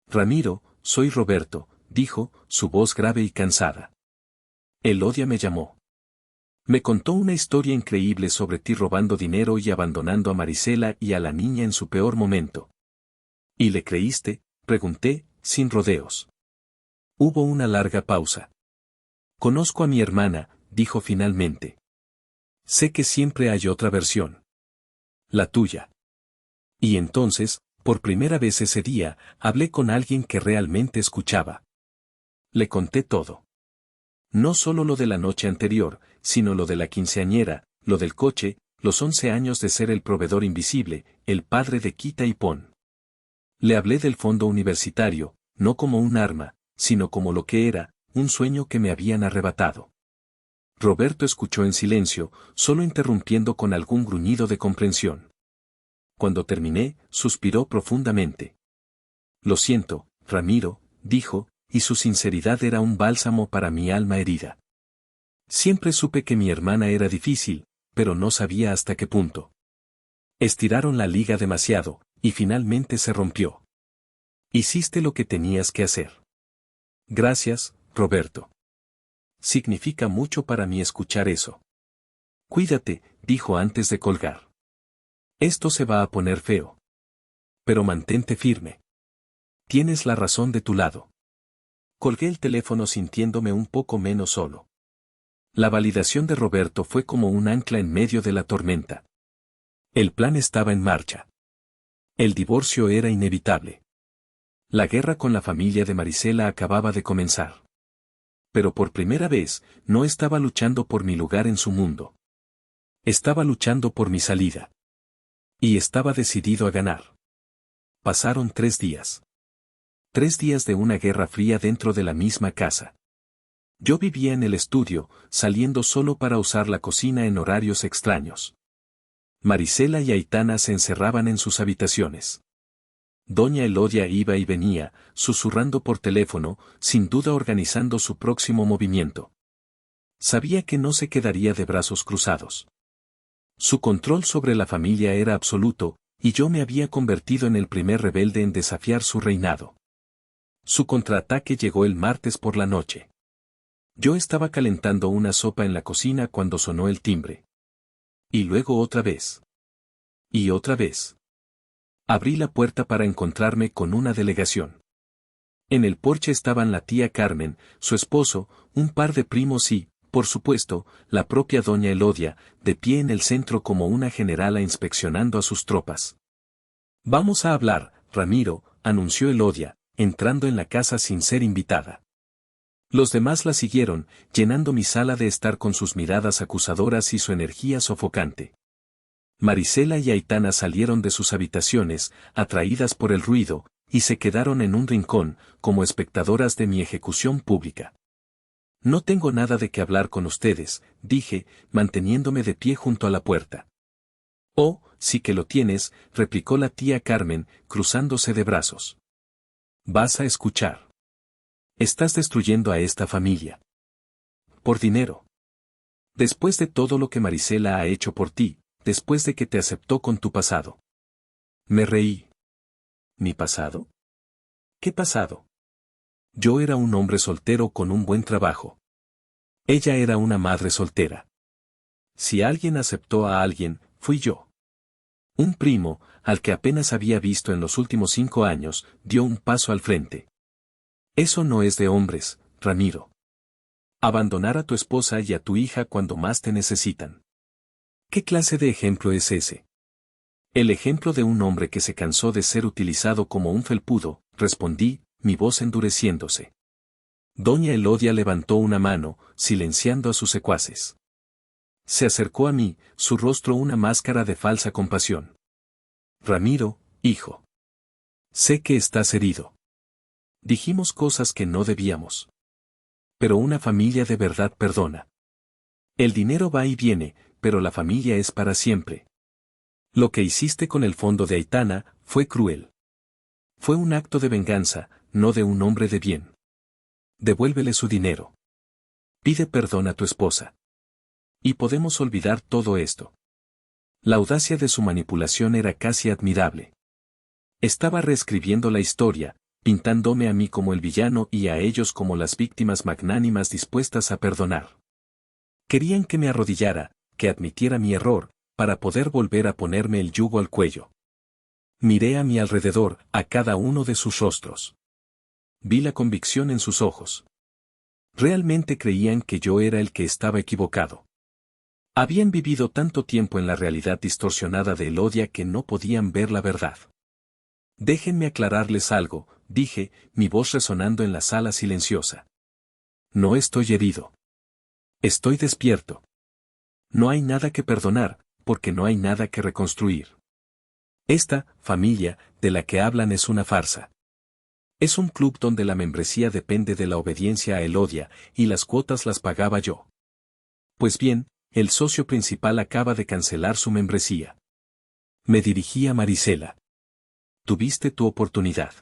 Ramiro, soy Roberto, dijo, su voz grave y cansada. Elodia me llamó. Me contó una historia increíble sobre ti robando dinero y abandonando a Marisela y a la niña en su peor momento. ¿Y le creíste?, pregunté, sin rodeos. Hubo una larga pausa. Conozco a mi hermana, dijo finalmente. Sé que siempre hay otra versión. La tuya. Y entonces, por primera vez ese día, hablé con alguien que realmente escuchaba. Le conté todo. No solo lo de la noche anterior, sino lo de la quinceañera, lo del coche, los 11 años de ser el proveedor invisible, el padre de quita y pon. Le hablé del fondo universitario, no como un arma, sino como lo que era, un sueño que me habían arrebatado. Roberto escuchó en silencio, solo interrumpiendo con algún gruñido de comprensión. Cuando terminé, suspiró profundamente. Lo siento, Ramiro, dijo, y su sinceridad era un bálsamo para mi alma herida. Siempre supe que mi hermana era difícil, pero no sabía hasta qué punto. Estiraron la liga demasiado, y finalmente se rompió. Hiciste lo que tenías que hacer. Gracias, Roberto. Significa mucho para mí escuchar eso. Cuídate, dijo antes de colgar. Esto se va a poner feo. Pero mantente firme. Tienes la razón de tu lado. Colgué el teléfono sintiéndome un poco menos solo. La validación de Roberto fue como un ancla en medio de la tormenta. El plan estaba en marcha. El divorcio era inevitable. La guerra con la familia de Marisela acababa de comenzar. Pero por primera vez, no estaba luchando por mi lugar en su mundo. Estaba luchando por mi salida. Y estaba decidido a ganar. Pasaron 3 días. 3 días de una guerra fría dentro de la misma casa. Yo vivía en el estudio, saliendo solo para usar la cocina en horarios extraños. Marisela y Aitana se encerraban en sus habitaciones. Doña Elodia iba y venía, susurrando por teléfono, sin duda organizando su próximo movimiento. Sabía que no se quedaría de brazos cruzados. Su control sobre la familia era absoluto, y yo me había convertido en el primer rebelde en desafiar su reinado. Su contraataque llegó el martes por la noche. Yo estaba calentando una sopa en la cocina cuando sonó el timbre. Y luego otra vez. Y otra vez. Abrí la puerta para encontrarme con una delegación. En el porche estaban la tía Carmen, su esposo, un par de primos y, por supuesto, la propia doña Elodia, de pie en el centro como una generala inspeccionando a sus tropas. «Vamos a hablar, Ramiro», anunció Elodia, entrando en la casa sin ser invitada. Los demás la siguieron, llenando mi sala de estar con sus miradas acusadoras y su energía sofocante. Marisela y Aitana salieron de sus habitaciones, atraídas por el ruido, y se quedaron en un rincón, como espectadoras de mi ejecución pública. «No tengo nada de qué hablar con ustedes», dije, manteniéndome de pie junto a la puerta. «Oh, sí que lo tienes», replicó la tía Carmen, cruzándose de brazos. «Vas a escuchar. Estás destruyendo a esta familia. Por dinero. Después de todo lo que Marisela ha hecho por ti, después de que te aceptó con tu pasado». Me reí. ¿Mi pasado? ¿Qué pasado? Yo era un hombre soltero con un buen trabajo. Ella era una madre soltera. Si alguien aceptó a alguien, fui yo. Un primo, al que apenas había visto en los últimos 5 años, dio un paso al frente. Eso no es de hombres, Ramiro. Abandonar a tu esposa y a tu hija cuando más te necesitan. ¿Qué clase de ejemplo es ese? El ejemplo de un hombre que se cansó de ser utilizado como un felpudo, respondí, mi voz endureciéndose. Doña Elodia levantó una mano, silenciando a sus secuaces. Se acercó a mí, su rostro una máscara de falsa compasión. Ramiro, hijo. Sé que estás herido. Dijimos cosas que no debíamos. Pero una familia de verdad perdona. El dinero va y viene, pero la familia es para siempre. Lo que hiciste con el fondo de Aitana fue cruel. Fue un acto de venganza, no de un hombre de bien. Devuélvele su dinero. Pide perdón a tu esposa. Y podemos olvidar todo esto. La audacia de su manipulación era casi admirable. Estaba reescribiendo la historia, pintándome a mí como el villano y a ellos como las víctimas magnánimas dispuestas a perdonar. Querían que me arrodillara, que admitiera mi error, para poder volver a ponerme el yugo al cuello. Miré a mi alrededor, a cada uno de sus rostros. Vi la convicción en sus ojos. Realmente creían que yo era el que estaba equivocado. Habían vivido tanto tiempo en la realidad distorsionada de Elodia que no podían ver la verdad. Déjenme aclararles algo, dije, mi voz resonando en la sala silenciosa. No estoy herido. Estoy despierto. No hay nada que perdonar, porque no hay nada que reconstruir. Esta familia, de la que hablan es una farsa. Es un club donde la membresía depende de la obediencia a Elodia, y las cuotas las pagaba yo. Pues bien, el socio principal acaba de cancelar su membresía. Me dirigí a Marisela. Tuviste tu oportunidad.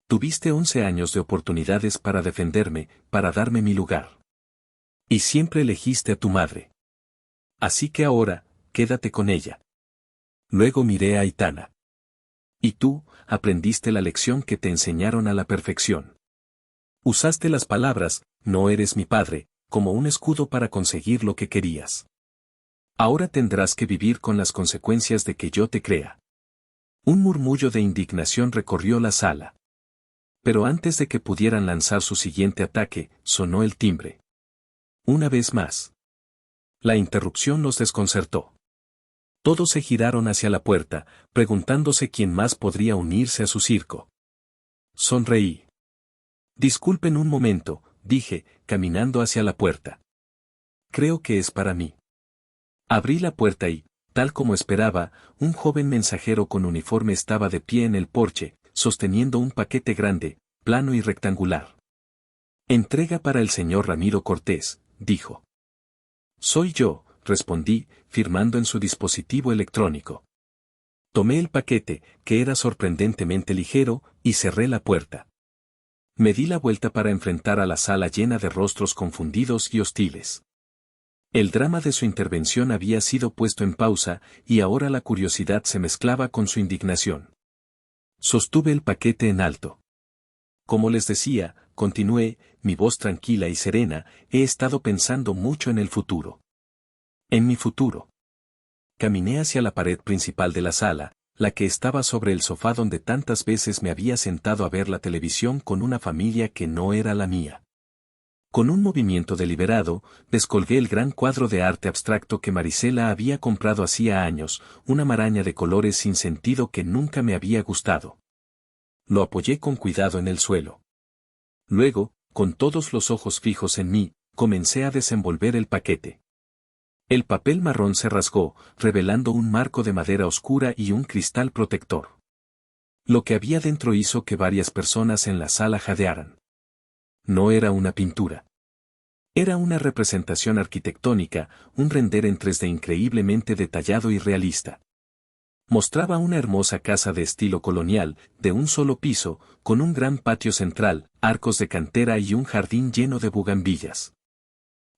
Tuviste 11 años de oportunidades para defenderme, para darme mi lugar. Y siempre elegiste a tu madre. Así que ahora, quédate con ella. Luego miré a Aitana. Y tú, aprendiste la lección que te enseñaron a la perfección. Usaste las palabras, no eres mi padre, como un escudo para conseguir lo que querías. Ahora tendrás que vivir con las consecuencias de que yo te crea. Un murmullo de indignación recorrió la sala. Pero antes de que pudieran lanzar su siguiente ataque, sonó el timbre. Una vez más. La interrupción los desconcertó. Todos se giraron hacia la puerta, preguntándose quién más podría unirse a su circo. Sonreí. Disculpen un momento, dije, caminando hacia la puerta. Creo que es para mí. Abrí la puerta y, tal como esperaba, un joven mensajero con uniforme estaba de pie en el porche, sosteniendo un paquete grande, plano y rectangular. Entrega para el señor Ramiro Cortés, dijo. Soy yo, respondí, firmando en su dispositivo electrónico. Tomé el paquete, que era sorprendentemente ligero, y cerré la puerta. Me di la vuelta para enfrentar a la sala llena de rostros confundidos y hostiles. El drama de su intervención había sido puesto en pausa, y ahora la curiosidad se mezclaba con su indignación. Sostuve el paquete en alto. Como les decía, continué, mi voz tranquila y serena, he estado pensando mucho en el futuro. En mi futuro. Caminé hacia la pared principal de la sala, la que estaba sobre el sofá donde tantas veces me había sentado a ver la televisión con una familia que no era la mía. Con un movimiento deliberado, descolgué el gran cuadro de arte abstracto que Marisela había comprado hacía años, una maraña de colores sin sentido que nunca me había gustado. Lo apoyé con cuidado en el suelo. Luego, con todos los ojos fijos en mí, comencé a desenvolver el paquete. El papel marrón se rasgó, revelando un marco de madera oscura y un cristal protector. Lo que había dentro hizo que varias personas en la sala jadearan. No era una pintura. Era una representación arquitectónica, un render en 3D increíblemente detallado y realista. Mostraba una hermosa casa de estilo colonial, de un solo piso, con un gran patio central, arcos de cantera y un jardín lleno de bugambillas.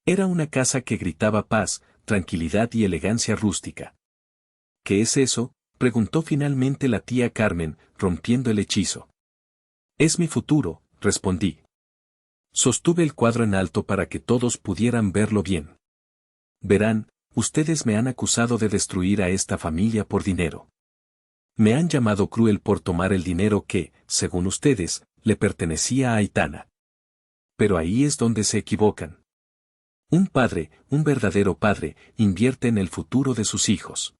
Era una casa que gritaba paz, tranquilidad y elegancia rústica. ¿Qué es eso?, preguntó finalmente la tía Carmen, rompiendo el hechizo. Es mi futuro, respondí. Sostuve el cuadro en alto para que todos pudieran verlo bien. Verán, ustedes me han acusado de destruir a esta familia por dinero. Me han llamado cruel por tomar el dinero que, según ustedes, le pertenecía a Aitana. Pero ahí es donde se equivocan. Un padre, un verdadero padre, invierte en el futuro de sus hijos.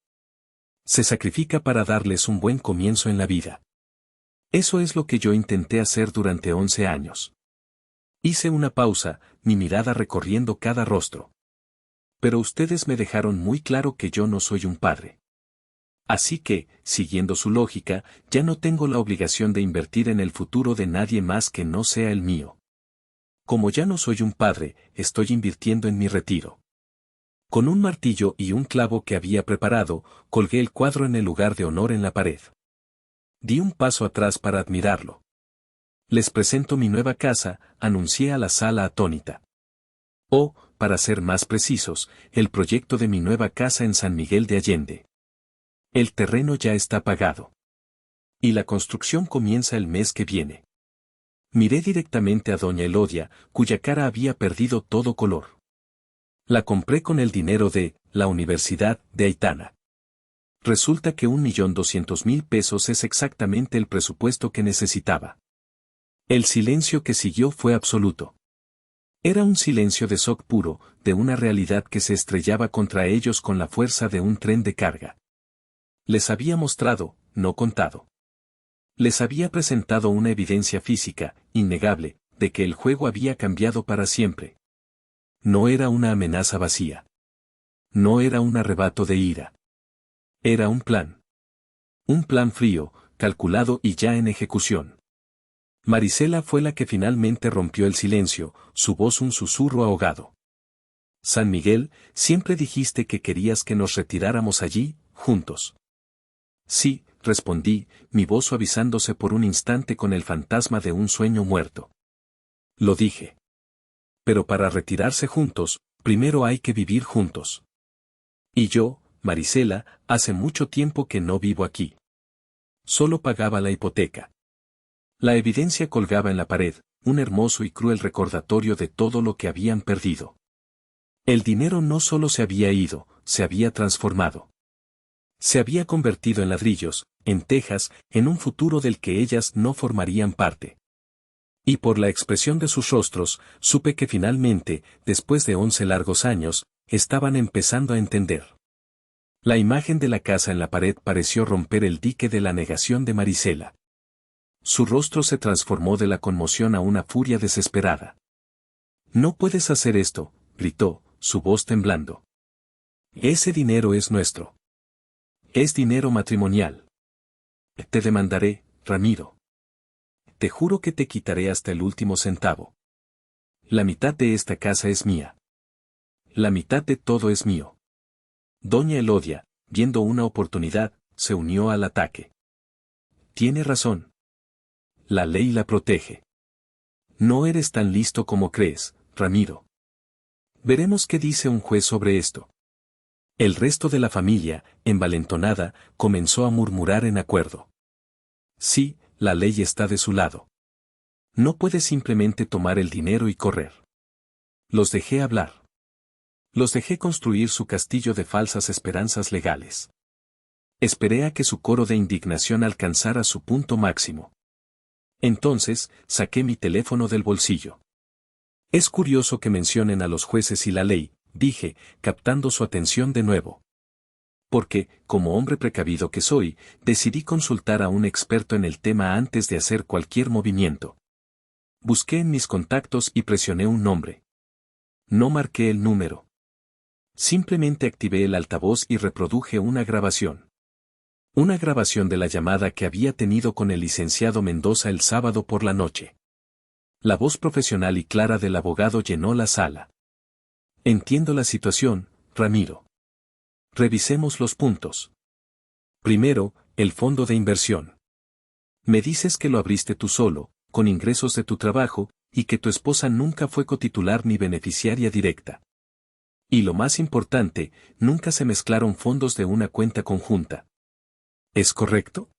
Se sacrifica para darles un buen comienzo en la vida. Eso es lo que yo intenté hacer durante 11 años. Hice una pausa, mi mirada recorriendo cada rostro. Pero ustedes me dejaron muy claro que yo no soy un padre. Así que, siguiendo su lógica, ya no tengo la obligación de invertir en el futuro de nadie más que no sea el mío. Como ya no soy un padre, estoy invirtiendo en mi retiro. Con un martillo y un clavo que había preparado, colgué el cuadro en el lugar de honor en la pared. Di un paso atrás para admirarlo. Les presento mi nueva casa, anuncié a la sala atónita. O, para ser más precisos, el proyecto de mi nueva casa en San Miguel de Allende. El terreno ya está pagado. Y la construcción comienza el mes que viene. Miré directamente a doña Elodia, cuya cara había perdido todo color. La compré con el dinero de la Universidad de Aitana. Resulta que 1.200.000 pesos es exactamente el presupuesto que necesitaba. El silencio que siguió fue absoluto. Era un silencio de shock puro, de una realidad que se estrellaba contra ellos con la fuerza de un tren de carga. Les había mostrado, no contado. Les había presentado una evidencia física, innegable, de que el juego había cambiado para siempre. No era una amenaza vacía. No era un arrebato de ira. Era un plan. Un plan frío, calculado y ya en ejecución. Marisela fue la que finalmente rompió el silencio, su voz un susurro ahogado. San Miguel, siempre dijiste que querías que nos retiráramos allí, juntos. Sí, respondí, mi voz suavizándose por un instante con el fantasma de un sueño muerto. Lo dije. Pero para retirarse juntos, primero hay que vivir juntos. Y yo, Marisela, hace mucho tiempo que no vivo aquí. Solo pagaba la hipoteca. La evidencia colgaba en la pared, un hermoso y cruel recordatorio de todo lo que habían perdido. El dinero no solo se había ido, se había transformado. Se había convertido en ladrillos, en tejas, en un futuro del que ellas no formarían parte. Y por la expresión de sus rostros, supe que finalmente, después de 11 largos años, estaban empezando a entender. La imagen de la casa en la pared pareció romper el dique de la negación de Marisela. Su rostro se transformó de la conmoción a una furia desesperada. «No puedes hacer esto», gritó, su voz temblando. «Ese dinero es nuestro. Es dinero matrimonial. Te demandaré, Ramiro. Te juro que te quitaré hasta el último centavo. La mitad de esta casa es mía. La mitad de todo es mío». Doña Elodia, viendo una oportunidad, se unió al ataque. «Tiene razón. La ley la protege. No eres tan listo como crees, Ramiro. Veremos qué dice un juez sobre esto». El resto de la familia, envalentonada, comenzó a murmurar en acuerdo. Sí, la ley está de su lado. No puede simplemente tomar el dinero y correr. Los dejé hablar. Los dejé construir su castillo de falsas esperanzas legales. Esperé a que su coro de indignación alcanzara su punto máximo. Entonces, saqué mi teléfono del bolsillo. Es curioso que mencionen a los jueces y la ley, dije, captando su atención de nuevo. Porque, como hombre precavido que soy, decidí consultar a un experto en el tema antes de hacer cualquier movimiento. Busqué en mis contactos y presioné un nombre. No marqué el número. Simplemente activé el altavoz y reproduje una grabación. Una grabación de la llamada que había tenido con el licenciado Mendoza el sábado por la noche. La voz profesional y clara del abogado llenó la sala. Entiendo la situación, Ramiro. Revisemos los puntos. Primero, el fondo de inversión. Me dices que lo abriste tú solo, con ingresos de tu trabajo, y que tu esposa nunca fue cotitular ni beneficiaria directa. Y lo más importante, nunca se mezclaron fondos de una cuenta conjunta. ¿Es correcto?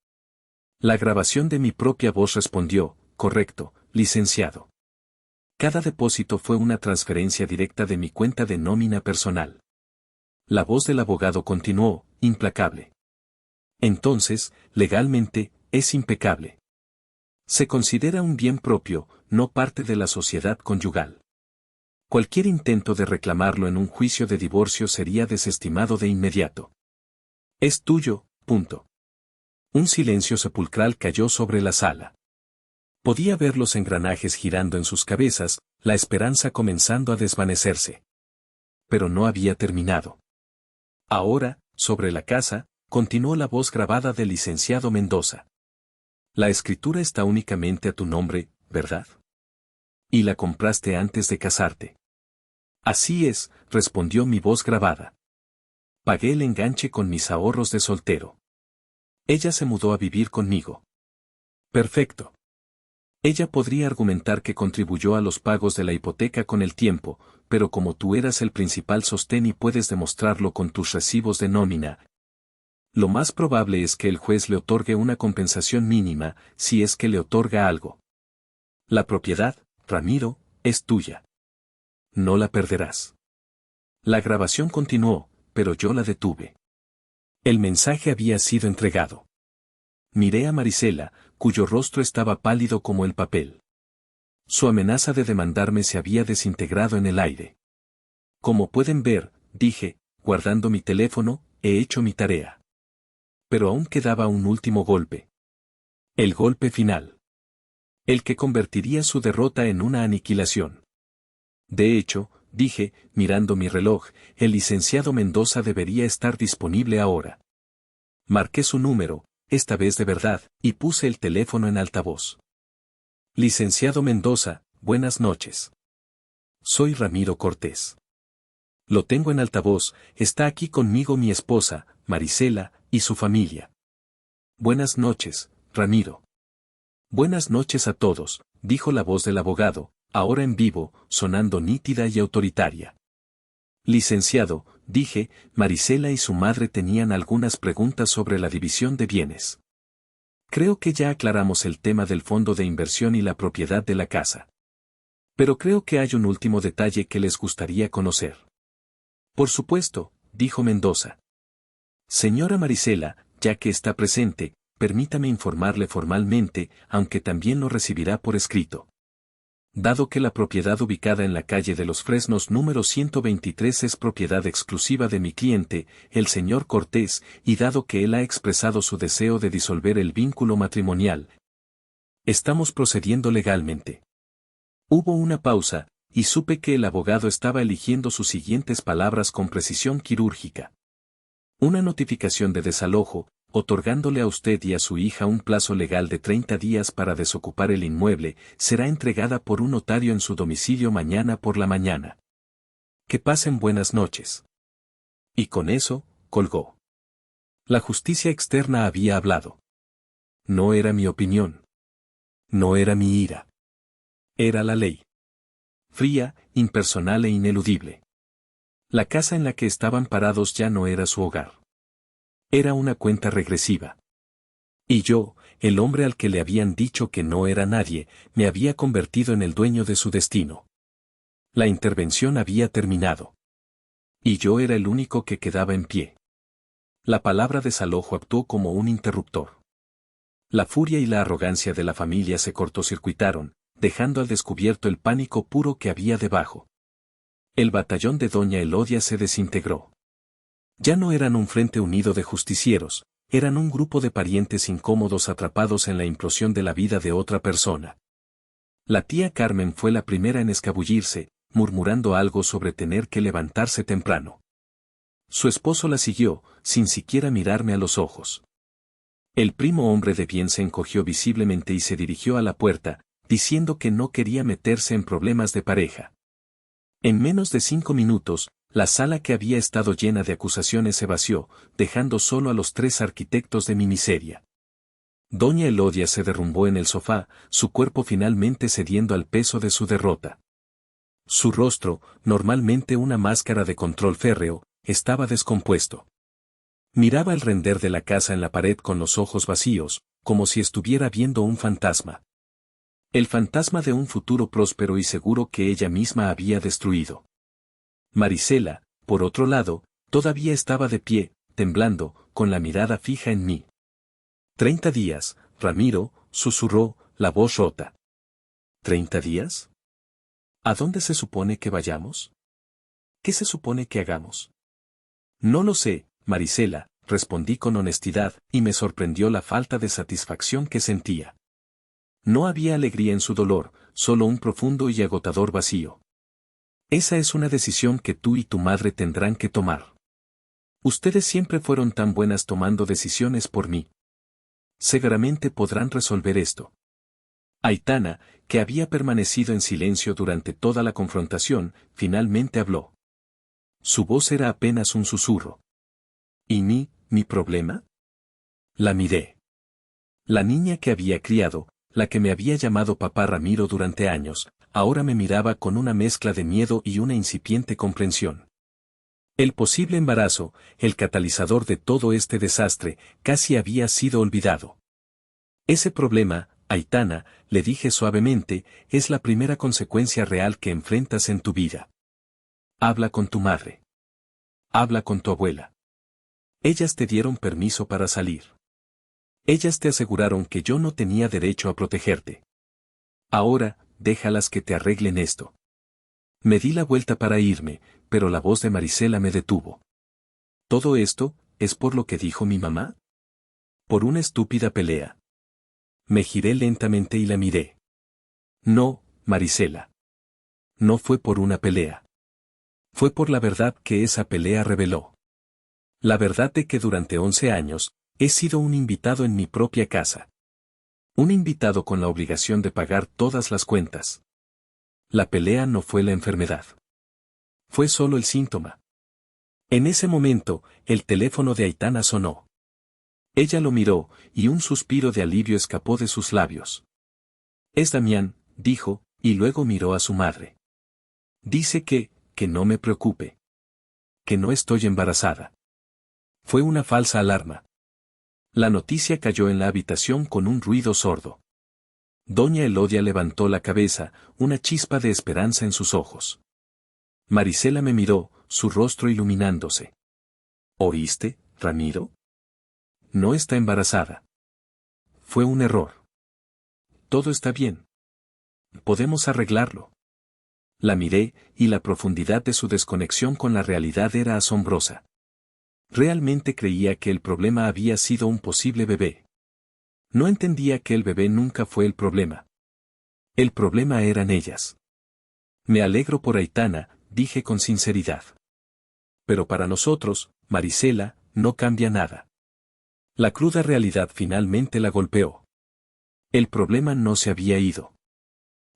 La grabación de mi propia voz respondió, correcto, licenciado. Cada depósito fue una transferencia directa de mi cuenta de nómina personal. La voz del abogado continuó, implacable. Entonces, legalmente, es impecable. Se considera un bien propio, no parte de la sociedad conyugal. Cualquier intento de reclamarlo en un juicio de divorcio sería desestimado de inmediato. Es tuyo, punto. Un silencio sepulcral cayó sobre la sala. Podía ver los engranajes girando en sus cabezas, la esperanza comenzando a desvanecerse. Pero no había terminado. Ahora, sobre la casa, continuó la voz grabada del licenciado Mendoza. La escritura está únicamente a tu nombre, ¿verdad? Y la compraste antes de casarte. Así es, respondió mi voz grabada. Pagué el enganche con mis ahorros de soltero. Ella se mudó a vivir conmigo. Perfecto. Ella podría argumentar que contribuyó a los pagos de la hipoteca con el tiempo, pero como tú eras el principal sostén y puedes demostrarlo con tus recibos de nómina, lo más probable es que el juez le otorgue una compensación mínima, si es que le otorga algo. La propiedad, Ramiro, es tuya. No la perderás. La grabación continuó, pero yo la detuve. El mensaje había sido entregado. Miré a Marisela, cuyo rostro estaba pálido como el papel. Su amenaza de demandarme se había desintegrado en el aire. Como pueden ver, dije, guardando mi teléfono, he hecho mi tarea. Pero aún quedaba un último golpe. El golpe final. El que convertiría su derrota en una aniquilación. De hecho, dije, mirando mi reloj, el licenciado Mendoza debería estar disponible ahora. Marqué su número, esta vez de verdad, y puse el teléfono en altavoz. Licenciado Mendoza, buenas noches. Soy Ramiro Cortés. Lo tengo en altavoz, está aquí conmigo mi esposa, Marisela, y su familia. Buenas noches, Ramiro. Buenas noches a todos, dijo la voz del abogado, ahora en vivo, sonando nítida y autoritaria. Licenciado, dije, Marisela y su madre tenían algunas preguntas sobre la división de bienes. Creo que ya aclaramos el tema del fondo de inversión y la propiedad de la casa. Pero creo que hay un último detalle que les gustaría conocer. Por supuesto, dijo Mendoza. Señora Marisela, ya que está presente, permítame informarle formalmente, aunque también lo recibirá por escrito. Dado que la propiedad ubicada en la calle de los Fresnos número 123 es propiedad exclusiva de mi cliente, el señor Cortés, y dado que él ha expresado su deseo de disolver el vínculo matrimonial, estamos procediendo legalmente. Hubo una pausa, y supe que el abogado estaba eligiendo sus siguientes palabras con precisión quirúrgica. Una notificación de desalojo, otorgándole a usted y a su hija un plazo legal de 30 días para desocupar el inmueble, será entregada por un notario en su domicilio mañana por la mañana. Que pasen buenas noches. Y con eso, colgó. La justicia externa había hablado. No era mi opinión. No era mi ira. Era la ley. Fría, impersonal e ineludible. La casa en la que estaban parados ya no era su hogar. Era una cuenta regresiva. Y yo, el hombre al que le habían dicho que no era nadie, me había convertido en el dueño de su destino. La intervención había terminado. Y yo era el único que quedaba en pie. La palabra desalojo actuó como un interruptor. La furia y la arrogancia de la familia se cortocircuitaron, dejando al descubierto el pánico puro que había debajo. El batallón de doña Elodia se desintegró. Ya no eran un frente unido de justicieros, eran un grupo de parientes incómodos atrapados en la implosión de la vida de otra persona. La tía Carmen fue la primera en escabullirse, murmurando algo sobre tener que levantarse temprano. Su esposo la siguió, sin siquiera mirarme a los ojos. El primo hombre de bien se encogió visiblemente y se dirigió a la puerta, diciendo que no quería meterse en problemas de pareja. En menos de 5 minutos, la sala que había estado llena de acusaciones se vació, dejando solo a los 3 arquitectos de mi miseria. Doña Elodia se derrumbó en el sofá, su cuerpo finalmente cediendo al peso de su derrota. Su rostro, normalmente una máscara de control férreo, estaba descompuesto. Miraba el render de la casa en la pared con los ojos vacíos, como si estuviera viendo un fantasma. El fantasma de un futuro próspero y seguro que ella misma había destruido. Marisela, por otro lado, todavía estaba de pie, temblando, con la mirada fija en mí. 30 días, Ramiro, susurró, la voz rota. ¿30 días? ¿A dónde se supone que vayamos? ¿Qué se supone que hagamos? No lo sé, Marisela, respondí con honestidad, y me sorprendió la falta de satisfacción que sentía. No había alegría en su dolor, solo un profundo y agotador vacío. Esa es una decisión que tú y tu madre tendrán que tomar. Ustedes siempre fueron tan buenas tomando decisiones por mí. Seguramente podrán resolver esto. Aitana, que había permanecido en silencio durante toda la confrontación, finalmente habló. Su voz era apenas un susurro. ¿Y mi problema? La miré. La niña que había criado, la que me había llamado papá Ramiro durante años, ahora me miraba con una mezcla de miedo y una incipiente comprensión. El posible embarazo, el catalizador de todo este desastre, casi había sido olvidado. Ese problema, Aitana, le dije suavemente, es la primera consecuencia real que enfrentas en tu vida. Habla con tu madre. Habla con tu abuela. Ellas te dieron permiso para salir. Ellas te aseguraron que yo no tenía derecho a protegerte. Ahora, déjalas que te arreglen esto. Me di la vuelta para irme, pero la voz de Marisela me detuvo. ¿Todo esto es por lo que dijo mi mamá? Por una estúpida pelea. Me giré lentamente y la miré. No, Marisela. No fue por una pelea. Fue por la verdad que esa pelea reveló. La verdad de que durante 11 años, he sido un invitado en mi propia casa. Un invitado con la obligación de pagar todas las cuentas. La pelea no fue la enfermedad. Fue solo el síntoma. En ese momento, el teléfono de Aitana sonó. Ella lo miró, y un suspiro de alivio escapó de sus labios. Es Damián, dijo, y luego miró a su madre. Dice que no me preocupe. Que no estoy embarazada. Fue una falsa alarma. La noticia cayó en la habitación con un ruido sordo. Doña Elodia levantó la cabeza, una chispa de esperanza en sus ojos. Marisela me miró, su rostro iluminándose. ¿Oíste, Ramiro? No está embarazada. Fue un error. Todo está bien. Podemos arreglarlo. La miré, y la profundidad de su desconexión con la realidad era asombrosa. Realmente creía que el problema había sido un posible bebé. No entendía que el bebé nunca fue el problema. El problema eran ellas. Me alegro por Aitana, dije con sinceridad. Pero para nosotros, Marisela, no cambia nada. La cruda realidad finalmente la golpeó. El problema no se había ido.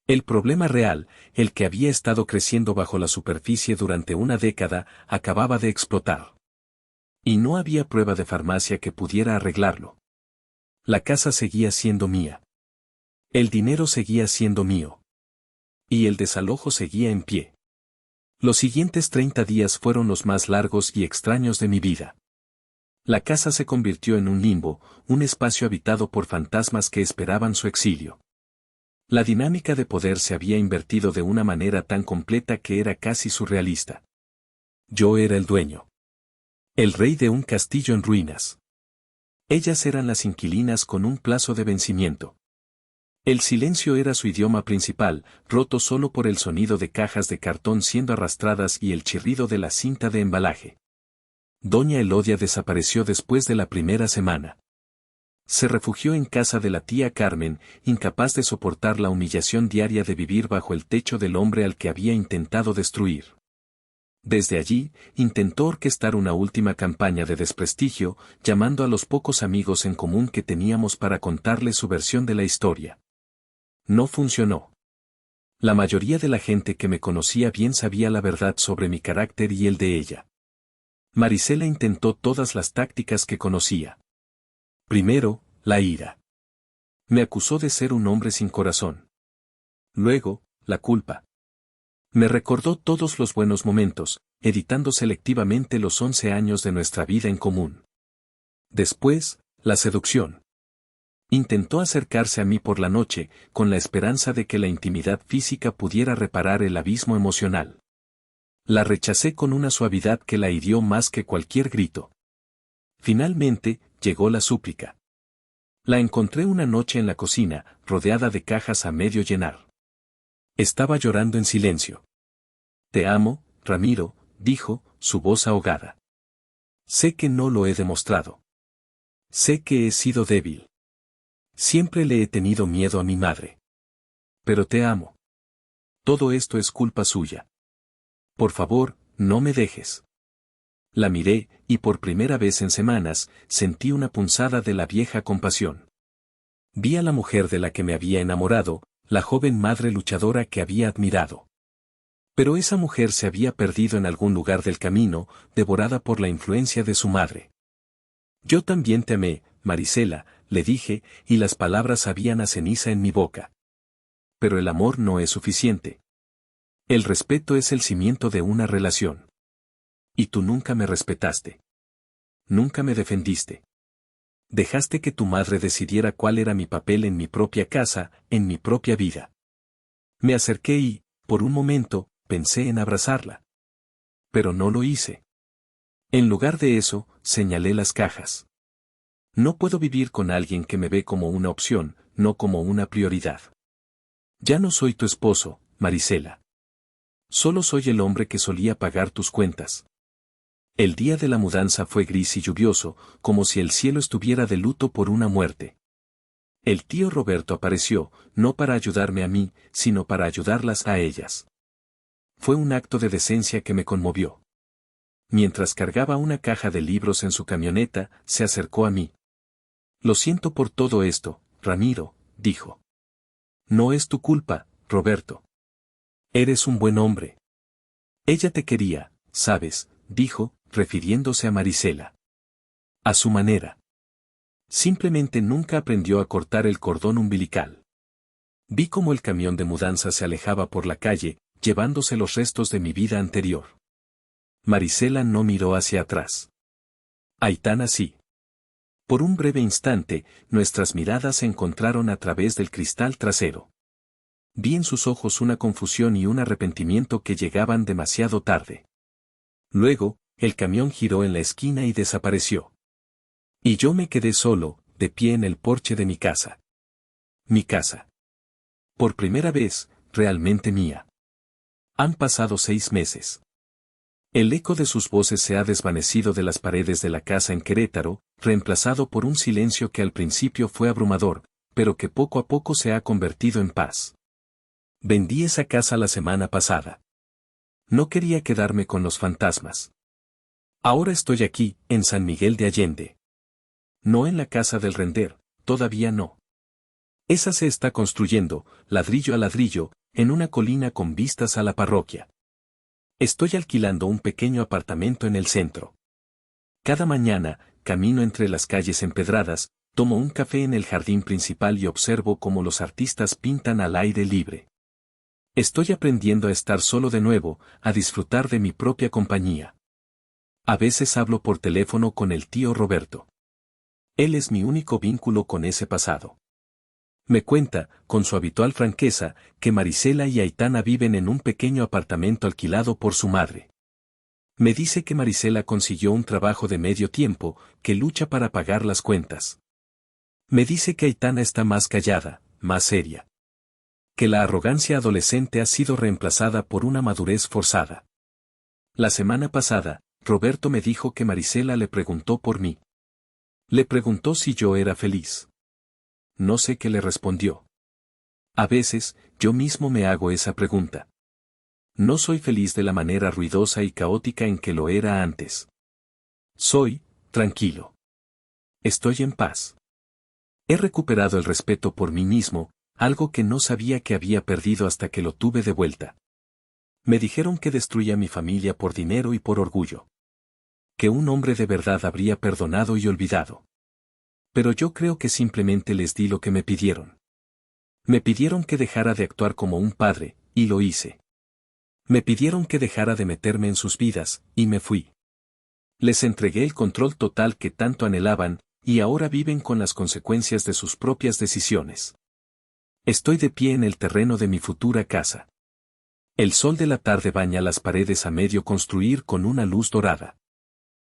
El problema real, el que había estado creciendo bajo la superficie durante una década, acababa de explotar. Y no había prueba de farmacia que pudiera arreglarlo. La casa seguía siendo mía. El dinero seguía siendo mío. Y el desalojo seguía en pie. Los siguientes 30 días fueron los más largos y extraños de mi vida. La casa se convirtió en un limbo, un espacio habitado por fantasmas que esperaban su exilio. La dinámica de poder se había invertido de una manera tan completa que era casi surrealista. Yo era el dueño. El rey de un castillo en ruinas. Ellas eran las inquilinas con un plazo de vencimiento. El silencio era su idioma principal, roto solo por el sonido de cajas de cartón siendo arrastradas y el chirrido de la cinta de embalaje. Doña Elodia desapareció después de la primera semana. Se refugió en casa de la tía Carmen, incapaz de soportar la humillación diaria de vivir bajo el techo del hombre al que había intentado destruir. Desde allí, intentó orquestar una última campaña de desprestigio, llamando a los pocos amigos en común que teníamos para contarles su versión de la historia. No funcionó. La mayoría de la gente que me conocía bien sabía la verdad sobre mi carácter y el de ella. Marisela intentó todas las tácticas que conocía. Primero, la ira. Me acusó de ser un hombre sin corazón. Luego, la culpa. Me recordó todos los buenos momentos, editando selectivamente los 11 años de nuestra vida en común. Después, la seducción. Intentó acercarse a mí por la noche, con la esperanza de que la intimidad física pudiera reparar el abismo emocional. La rechacé con una suavidad que la hirió más que cualquier grito. Finalmente, llegó la súplica. La encontré una noche en la cocina, rodeada de cajas a medio llenar. Estaba llorando en silencio. Te amo, Ramiro, dijo, su voz ahogada. Sé que no lo he demostrado. Sé que he sido débil. Siempre le he tenido miedo a mi madre. Pero te amo. Todo esto es culpa suya. Por favor, no me dejes. La miré, y por primera vez en semanas, sentí una punzada de la vieja compasión. Vi a la mujer de la que me había enamorado, la joven madre luchadora que había admirado. Pero esa mujer se había perdido en algún lugar del camino, devorada por la influencia de su madre. Yo también te amé, Marisela, le dije, y las palabras sabían a ceniza en mi boca. Pero el amor no es suficiente. El respeto es el cimiento de una relación. Y tú nunca me respetaste. Nunca me defendiste. Dejaste que tu madre decidiera cuál era mi papel en mi propia casa, en mi propia vida. Me acerqué y, por un momento, pensé en abrazarla. Pero no lo hice. En lugar de eso, señalé las cajas. No puedo vivir con alguien que me ve como una opción, no como una prioridad. Ya no soy tu esposo, Marisela. Solo soy el hombre que solía pagar tus cuentas. El día de la mudanza fue gris y lluvioso, como si el cielo estuviera de luto por una muerte. El tío Roberto apareció, no para ayudarme a mí, sino para ayudarlas a ellas. Fue un acto de decencia que me conmovió. Mientras cargaba una caja de libros en su camioneta, se acercó a mí. Lo siento por todo esto, Ramiro, dijo. No es tu culpa, Roberto. Eres un buen hombre. Ella te quería, sabes, dijo, refiriéndose a Marisela. A su manera. Simplemente nunca aprendió a cortar el cordón umbilical. Vi cómo el camión de mudanza se alejaba por la calle, llevándose los restos de mi vida anterior. Marisela no miró hacia atrás. Aitana sí. Por un breve instante, nuestras miradas se encontraron a través del cristal trasero. Vi en sus ojos una confusión y un arrepentimiento que llegaban demasiado tarde. Luego, el camión giró en la esquina y desapareció. Y yo me quedé solo, de pie en el porche de mi casa. Mi casa. Por primera vez, realmente mía. Han pasado 6 meses. El eco de sus voces se ha desvanecido de las paredes de la casa en Querétaro, reemplazado por un silencio que al principio fue abrumador, pero que poco a poco se ha convertido en paz. Vendí esa casa la semana pasada. No quería quedarme con los fantasmas. Ahora estoy aquí, en San Miguel de Allende. No en la casa del Render, todavía no. Esa se está construyendo, ladrillo a ladrillo, en una colina con vistas a la parroquia. Estoy alquilando un pequeño apartamento en el centro. Cada mañana, camino entre las calles empedradas, tomo un café en el jardín principal y observo cómo los artistas pintan al aire libre. Estoy aprendiendo a estar solo de nuevo, a disfrutar de mi propia compañía. A veces hablo por teléfono con el tío Roberto. Él es mi único vínculo con ese pasado. Me cuenta, con su habitual franqueza, que Marisela y Aitana viven en un pequeño apartamento alquilado por su madre. Me dice que Marisela consiguió un trabajo de medio tiempo, que lucha para pagar las cuentas. Me dice que Aitana está más callada, más seria. Que la arrogancia adolescente ha sido reemplazada por una madurez forzada. La semana pasada, Roberto me dijo que Marisela le preguntó por mí. Le preguntó si yo era feliz. No sé qué le respondió. A veces, yo mismo me hago esa pregunta. No soy feliz de la manera ruidosa y caótica en que lo era antes. Soy, tranquilo. Estoy en paz. He recuperado el respeto por mí mismo, algo que no sabía que había perdido hasta que lo tuve de vuelta. Me dijeron que destruía mi familia por dinero y por orgullo. Que un hombre de verdad habría perdonado y olvidado. Pero yo creo que simplemente les di lo que me pidieron. Me pidieron que dejara de actuar como un padre, y lo hice. Me pidieron que dejara de meterme en sus vidas, y me fui. Les entregué el control total que tanto anhelaban, y ahora viven con las consecuencias de sus propias decisiones. Estoy de pie en el terreno de mi futura casa. El sol de la tarde baña las paredes a medio construir con una luz dorada.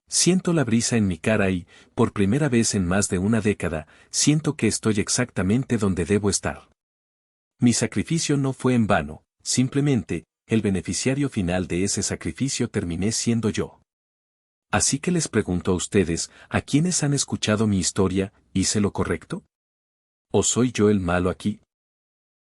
Siento la brisa en mi cara y, por primera vez en más de una década, siento que estoy exactamente donde debo estar. Mi sacrificio no fue en vano, simplemente, el beneficiario final de ese sacrificio terminé siendo yo. Así que les pregunto a ustedes, ¿a quienes han escuchado mi historia, hice lo correcto? ¿O soy yo el malo aquí?